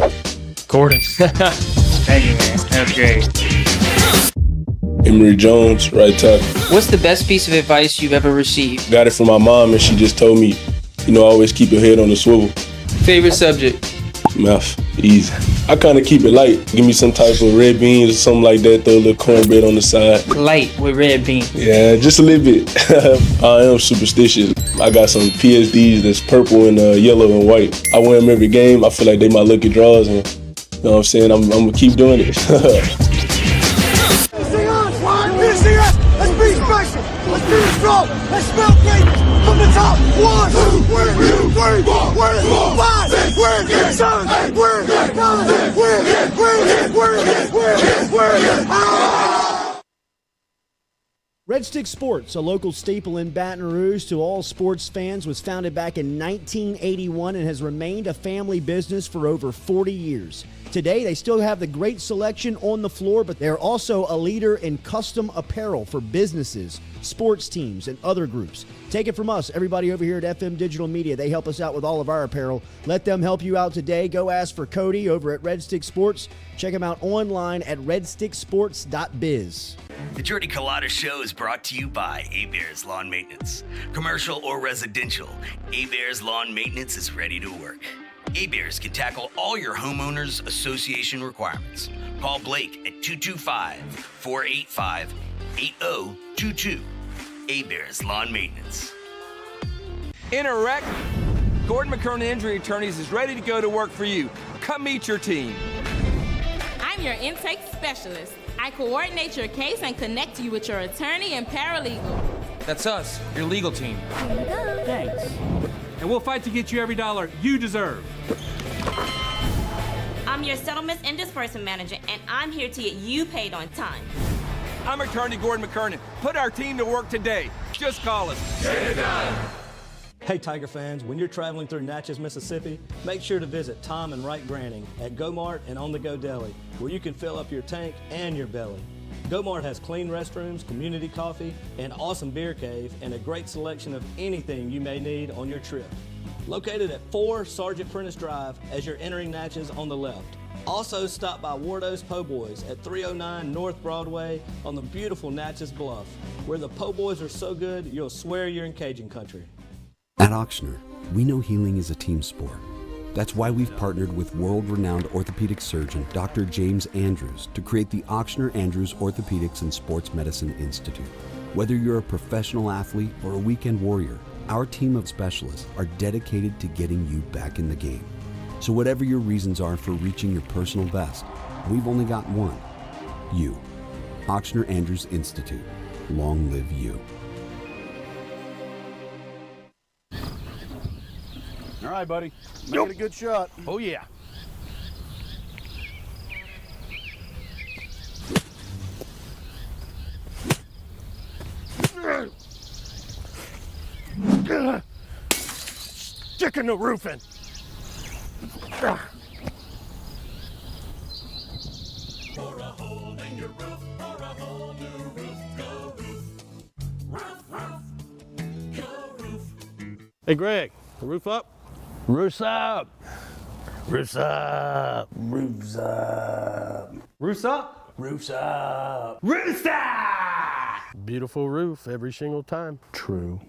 Gordon. Thank you, man. That's great. Emery Jones, right tackle. What's the best piece of advice you've ever received? Got it from my mom, and she just told me, always keep your head on the swivel. Favorite subject? Math, easy. I kind of keep it light. Give me some type of red beans or something like that, throw a little cornbread on the side. Light with red beans. Yeah, just a little bit. I am superstitious. I got some PSDs that's purple and yellow and white. I wear them every game. I feel like they my lucky draws, and you know what I'm saying? I'm going to keep doing it. Let's be special. Let's be strong. Let's smell greatness from the top. 1, 2, 3, 4, 5, 6, 7, 8, 9, Red Stick Sports, a local staple in Baton Rouge to all sports fans, was founded back in 1981 and has remained a family business for over 40 years. Today, they still have the great selection on the floor, but they're also a leader in custom apparel for businesses, sports teams, and other groups. Take it from us, everybody over here at FM Digital Media. They help us out with all of our apparel. Let them help you out today. Go ask for Cody over at Red Stick Sports. Check him out online at redsticksports.biz. The Jordy Culotta Show is brought to you by A-Bears Lawn Maintenance. Commercial or residential, A-Bears Lawn Maintenance is ready to work. A-Bears can tackle all your homeowners association requirements. Call Blake at 225-485-8022. A-Bears Lawn Maintenance. In a wreck, Gordon McKernan Injury Attorneys is ready to go to work for you. Come meet your team. I'm your intake specialist. I coordinate your case and connect you with your attorney and paralegal. That's us, your legal team. Thanks. And we'll fight to get you every dollar you deserve. I'm your settlements and disbursement manager, and I'm here to get you paid on time. I'm attorney Gordon McKernan. Put our team to work today. Just call us. Get it done. Hey Tiger fans, when you're traveling through Natchez, Mississippi, make sure to visit Tom and Wright Granning at Go Mart and On The Go Deli, where you can fill up your tank and your belly. Go Mart has clean restrooms, community coffee, an awesome beer cave, and a great selection of anything you may need on your trip. Located at 4 Sergeant Prentice Drive as you're entering Natchez on the left. Also stop by Wardo's Po' Boys at 309 North Broadway on the beautiful Natchez Bluff, where the Po' Boys are so good you'll swear you're in Cajun country. At Auctioner, we know healing is a team sport. That's why we've partnered with world-renowned orthopedic surgeon Dr. James Andrews to create the Auctioner Andrews Orthopedics and Sports Medicine Institute. Whether you're a professional athlete or a weekend warrior, our team of specialists are dedicated to getting you back in the game. So whatever your reasons are for reaching your personal best, we've only got one. You. Auctioner Andrews Institute. Long live you. All right, buddy. Make it a good shot. Oh, yeah. Sticking the roof in. For a hole in your roof, for a whole new roof, go roof. Roof, roof, go roof. Hey, Greg, the roof up? Roof's up. Roofs up. Roofs up. Roofs up. Roofs up. Roofs up. Beautiful roof every single time. True.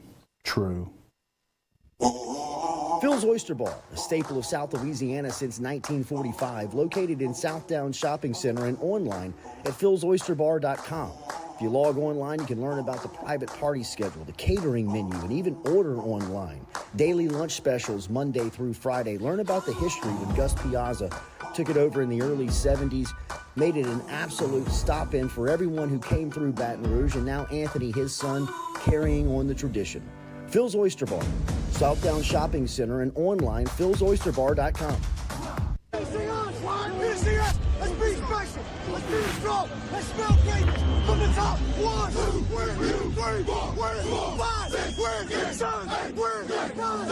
Phil's Oyster Bar, a staple of South Louisiana since 1945, located in Southdown Shopping Center and online at philsoysterbar.com. If you log online, you can learn about the private party schedule, the catering menu, and even order online. Daily lunch specials Monday through Friday. Learn about the history when Gus Piazza took it over in the early 70s, made it an absolute stop-in for everyone who came through Baton Rouge, and now Anthony, his son, carrying on the tradition. Phil's Oyster Bar, Southdown Shopping Center, and online, philsoysterbar.com. Let's be special. Let's be strong. Let's spell greatness from the top. 1, 2, 3, 4, 5, 6, 7, 8, 9,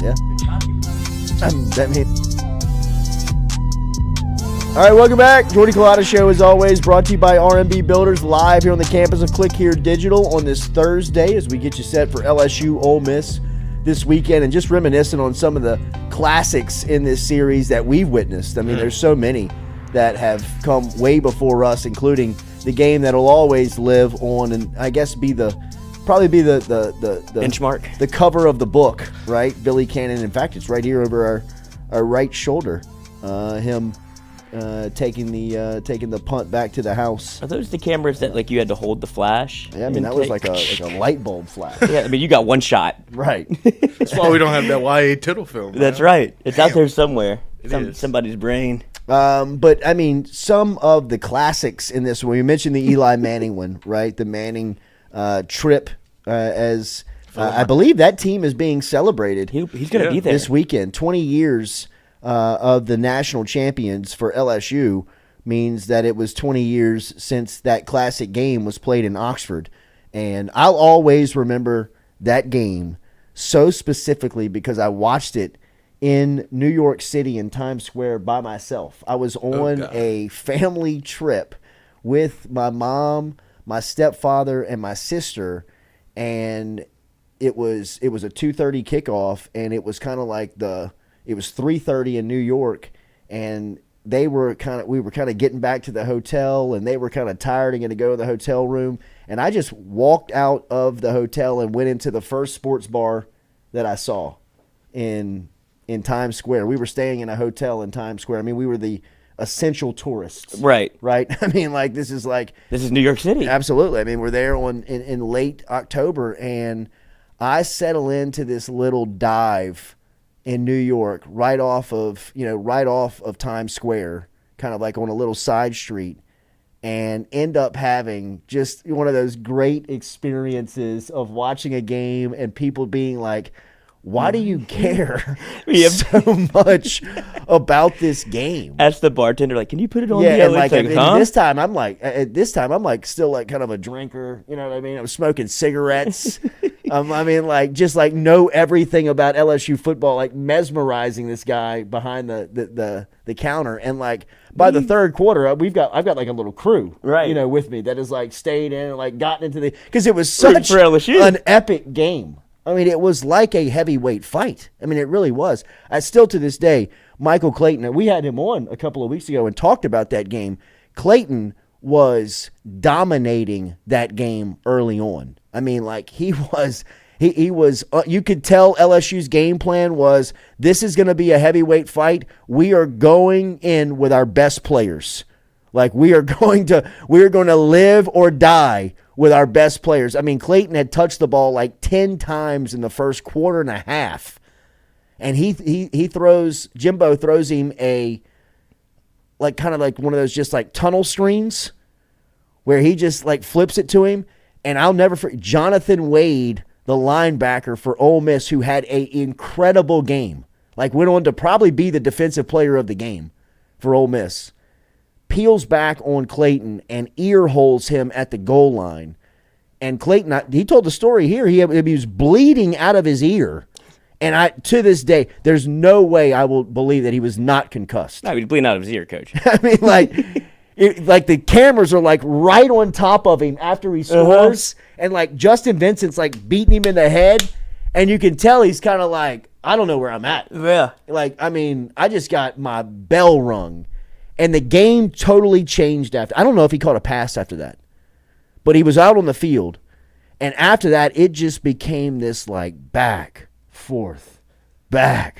Yeah. All right, welcome back. Jordy Culotta Show, as always, brought to you by R&B Builders, live here on the campus of Click Here Digital on this Thursday as we get you set for LSU Ole Miss this weekend, and just reminiscing on some of the classics in this series that we've witnessed. I mean, there's so many that have come way before us, including the game that'll always live on and I guess probably be the benchmark, the cover of the book, right? Billy Cannon. In fact, it's right here over our right shoulder. Him taking the punt back to the house. Are those the cameras that like you had to hold the flash? Yeah, I mean that was like a light bulb flash. Yeah, I mean you got one shot. Right. That's why we don't have that YA Tittle film. That's right. It's out there somewhere. Somebody's brain. But I mean, some of the classics in this one. We mentioned the Eli Manning one, right? The Manning trip, as I believe that team is being celebrated. He's going to be there this weekend. 20 years of the national champions for LSU means that it was 20 years since that classic game was played in Oxford. And I'll always remember that game so specifically because I watched it in New York City in Times Square by myself. I was on a family trip with my mom, my stepfather, and my sister, and it was a 2:30 kickoff, and it was kind of like it was 3:30 in New York, and we were kind of getting back to the hotel, and they were kind of tired and going to go to the hotel room, and I just walked out of the hotel and went into the first sports bar that I saw in Times Square. We were staying in a hotel in Times Square. I mean, we were the essential tourists. Right. I mean, like this is New York City. Absolutely. I mean, we're there in late October, and I settle into this little dive in New York right off of Times Square, kind of like on a little side street, and end up having just one of those great experiences of watching a game and people being like, why do you care so much about this game? Ask the bartender, like, can you put it on the and and this time I'm like still like kind of a drinker, you know what I mean? I'm smoking cigarettes. I mean, like, just like know everything about LSU football, like mesmerizing this guy behind the counter. And like by the third quarter, I've got like a little crew, right, you know, with me that has like stayed in and like gotten into because it was such an epic game. I mean, it was like a heavyweight fight. I mean, it really was. Still to this day, Michael Clayton, we had him on a couple of weeks ago and talked about that game. Clayton was dominating that game early on. I mean, like he was, you could tell LSU's game plan was, this is going to be a heavyweight fight. We are going in with our best players. Like we are going to live or die with our best players. I mean, Clayton had touched the ball like 10 times in the first quarter and a half. And Jimbo throws him a like kind of like one of those just like tunnel screens where he just like flips it to him. And I'll never forget Jonathan Wade, the linebacker for Ole Miss, who had an incredible game, like went on to probably be the defensive player of the game for Ole Miss, peels back on Clayton and ear holes him at the goal line. And Clayton, he told the story here, he was bleeding out of his ear. And to this day, there's no way I will believe that he was not concussed. No, he was bleeding out of his ear, Coach. I mean, like the cameras are like right on top of him after he scores, and like Justin Vincent's like beating him in the head, and you can tell he's kind of like, I don't know where I'm at. Yeah. Like, I mean, I just got my bell rung, and the game totally changed after. I don't know if he caught a pass after that, but he was out on the field, and after that, it just became this like back, forth. I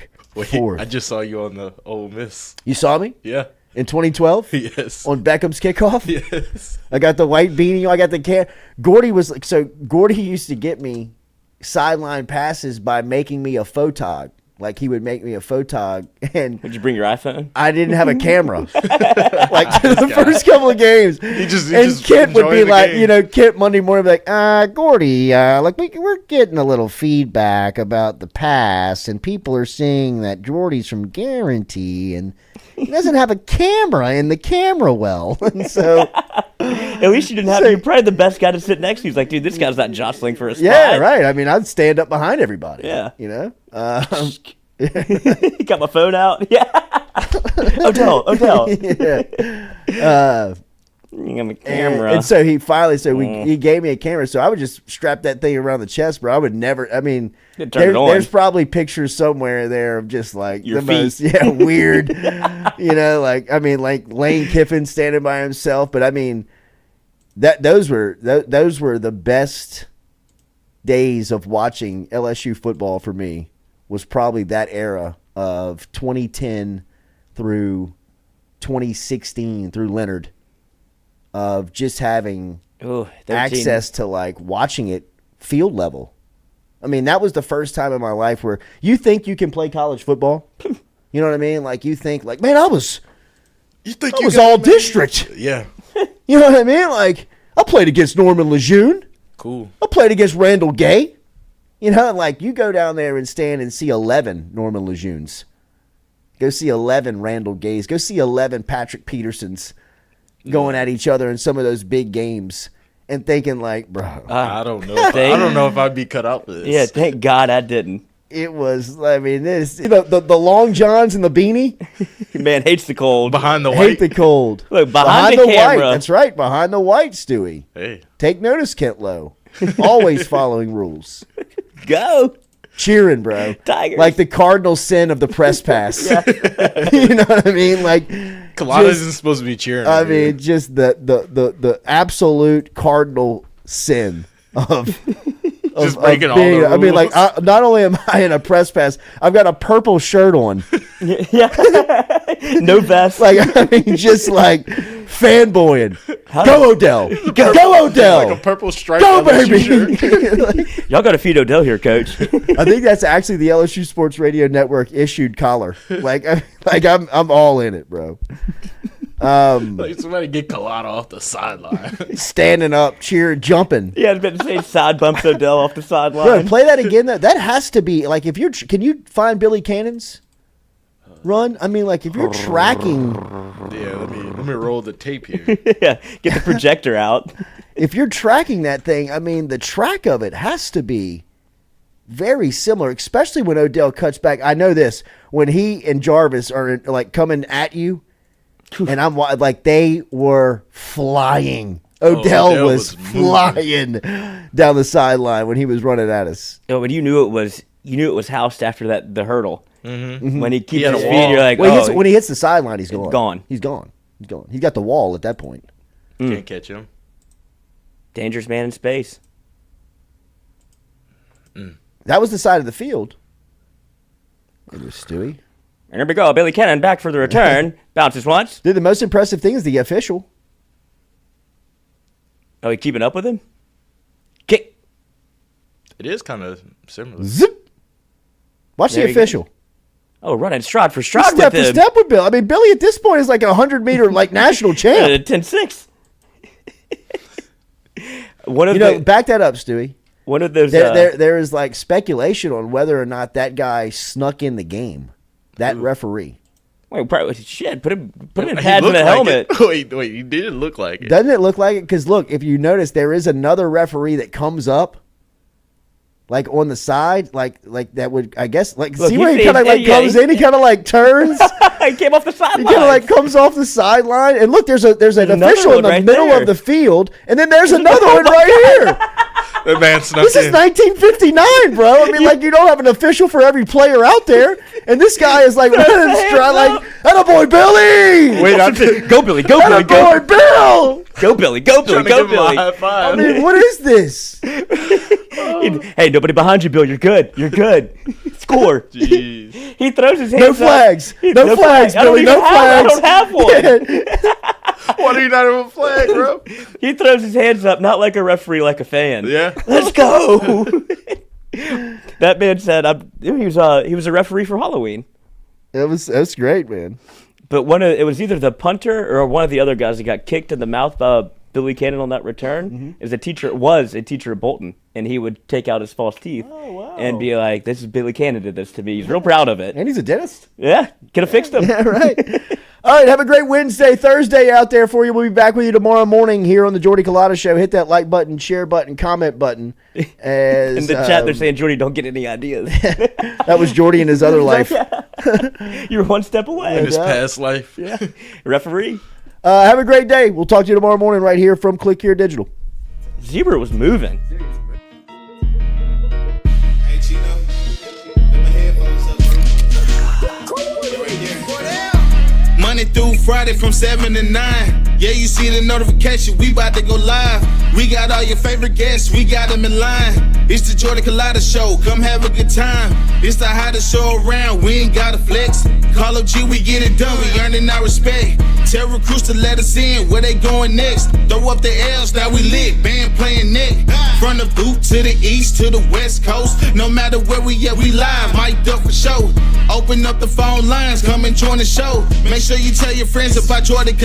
just saw you on the Ole Miss. You saw me? Yeah. In 2012? Yes. On Beckham's kickoff? Yes. I got the white beanie. I got the Gordy was like, so Gordy used to get me sideline passes by making me a photog. Like he would make me a photog. And would you bring your iPhone? I didn't have a camera. Like the first couple of games. He just Kent would be like, game. Kent Monday morning would be like, Gordy, like we're getting a little feedback about the pass, and people are saying that Jordy's from Guarantee, and he doesn't have a camera in the camera well. And so at least you didn't have you're probably the best guy to sit next to. He's like, dude, this guy's not jostling for a spot. Yeah, right. I mean, I'd stand up behind everybody. Yeah. Got my phone out. Yeah. Odell. Yeah. You got my camera. And so he finally, he gave me a camera, so I would just strap that thing around the chest, bro. I would never, I mean, there's probably pictures somewhere there of just like your the feet. most, weird, like Lane Kiffin standing by himself. But I mean, those were the best days of watching LSU football for me. Was probably that era of 2010 through 2016 through Leonard, of just having access to like watching it field level. I mean, that was the first time in my life where you think you can play college football. You know what I mean? Like you think like, man, I was all district. Yeah. You know what I mean? Like I played against Norman Lejeune. Cool. I played against Randall Gay. You know, like you go down there and stand and see 11 Norman Lejeunes. Go see 11 Randall Gays. Go see 11 Patrick Petersons going at each other in some of those big games and thinking like, bro. I don't know. I don't know if I'd be cut out for this. Yeah, thank God I didn't. It was, I mean, the long johns and the beanie. Man hates the cold. Behind the white. Hate the cold. Look, behind the camera. White. That's right, behind the white, Stewie. Hey. Take notice, Kent Lowe. Always following rules. Go. Cheering, bro. Tigers. Like the cardinal sin of the press pass. You know what I mean? Like Culotta isn't supposed to be cheering. I mean, just the absolute cardinal sin of just breaking all being, the rules. I mean, like not only am I in a press pass, I've got a purple shirt on. Yeah. No vest. Like I mean, just like fanboying. Go Odell. Go Odell. Like a purple stripe. Go baby. Y'all got to feed Odell here, Coach. I think that's actually the LSU Sports Radio Network issued collar. Like I'm all in it, bro. Like somebody get Culotta off the sideline. Standing up, cheering, jumping. Yeah, I was about to say side bumps Odell off the sideline. Bro, play that again. That has to be like if you're. Can you find Billy Cannon's run? I mean, like if you're tracking. Yeah, let me roll the tape here. Yeah, get the projector out. If you're tracking that thing, I mean, the track of it has to be very similar, especially when Odell cuts back. I know this when he and Jarvis are like coming at you. And I'm like, they were flying. Odell was flying down the sideline when he was running at us. Oh, but you knew it was housed after the hurdle. Mm-hmm. When he keeps his feet, you're like, when he hits the sideline, he's gone. He's gone. He's got the wall at that point. Can't catch him. Dangerous man in space. That was the side of the field. It was Stewie. And here we go. Billy Cannon back for the return. Bounces once. Dude, the most impressive thing is the official. Oh, you keeping up with him? Kick. It is kind of similar. Zip. Watch the official. Oh, running stride for stride step with for him. step with Billy. I mean, Billy at this point is like a 100-meter like national champ. 10-6. Back that up, Stewie. One of those. There is like speculation on whether or not that guy snuck in the game. That referee. Wait, shit! Put him in pads and a helmet. Wait, he didn't look like it. Doesn't it look like it? Because look, if you notice, there is another referee that comes up, like on the side, like that would, I guess, like Look, see where he kind of like comes in. He kind of like turns. He came off the sideline. He kind of like comes off the sideline, and look, there's an official in the middle of the field, and then there's another one right here. The man snuck This is 1959, bro. I mean, like, you don't have an official for every player out there. And this guy is like running stride, like, attaboy Billy! Wait, go Billy, go Billy, go. Attaboy Bill! Go Billy, go Billy, go Billy. I mean, what is this? Hey, nobody behind you, Bill. You're good. You're good. Score. Jeez. He throws his hands No up. flags. No flags, Billy. No flags. I don't have one. Why do you not have a flag, bro? He throws his hands up, not like a referee, like a fan. Yeah. Let's go. That man said, he was a referee for Halloween. That's great, man. But it was either the punter or one of the other guys that got kicked in the mouth by Billy Cannon on that return. Was a teacher at Bolton, and he would take out his false teeth and be like, "This is Billy Cannon did this to me." He's real proud of it. And he's a dentist. Yeah, could have fixed him. Yeah, right. All right, have a great Wednesday, Thursday out there for you. We'll be back with you tomorrow morning here on the Jordy Culotta Show. Hit that like button, share button, comment button. As, in the chat, they're saying, Jordy, don't get any ideas. That was Jordy in his other life. You were one step away. In his past life. Yeah. Referee. Have a great day. We'll talk to you tomorrow morning right here from Click Here Digital. Zebra was moving. Hey, Chino. Put my headphones up, bro. Monday through Friday from 7 to 9. Yeah, you see the notification. We about to go live. We got all your favorite guests. We got them in line. It's the Jordy Culotta Show. Come have a good time. It's the hottest show around. We ain't got to flex. Call up G, we get it done. We earning our respect. Tell recruits to let us in. Where they going next? Throw up the L's. Now we lit. Band playing neck. From the boot to the east to the west coast. No matter where we at, we live. Mic'd up for show. Open up the phone lines. Come and join the show. Make sure you tell your friends about Jordy.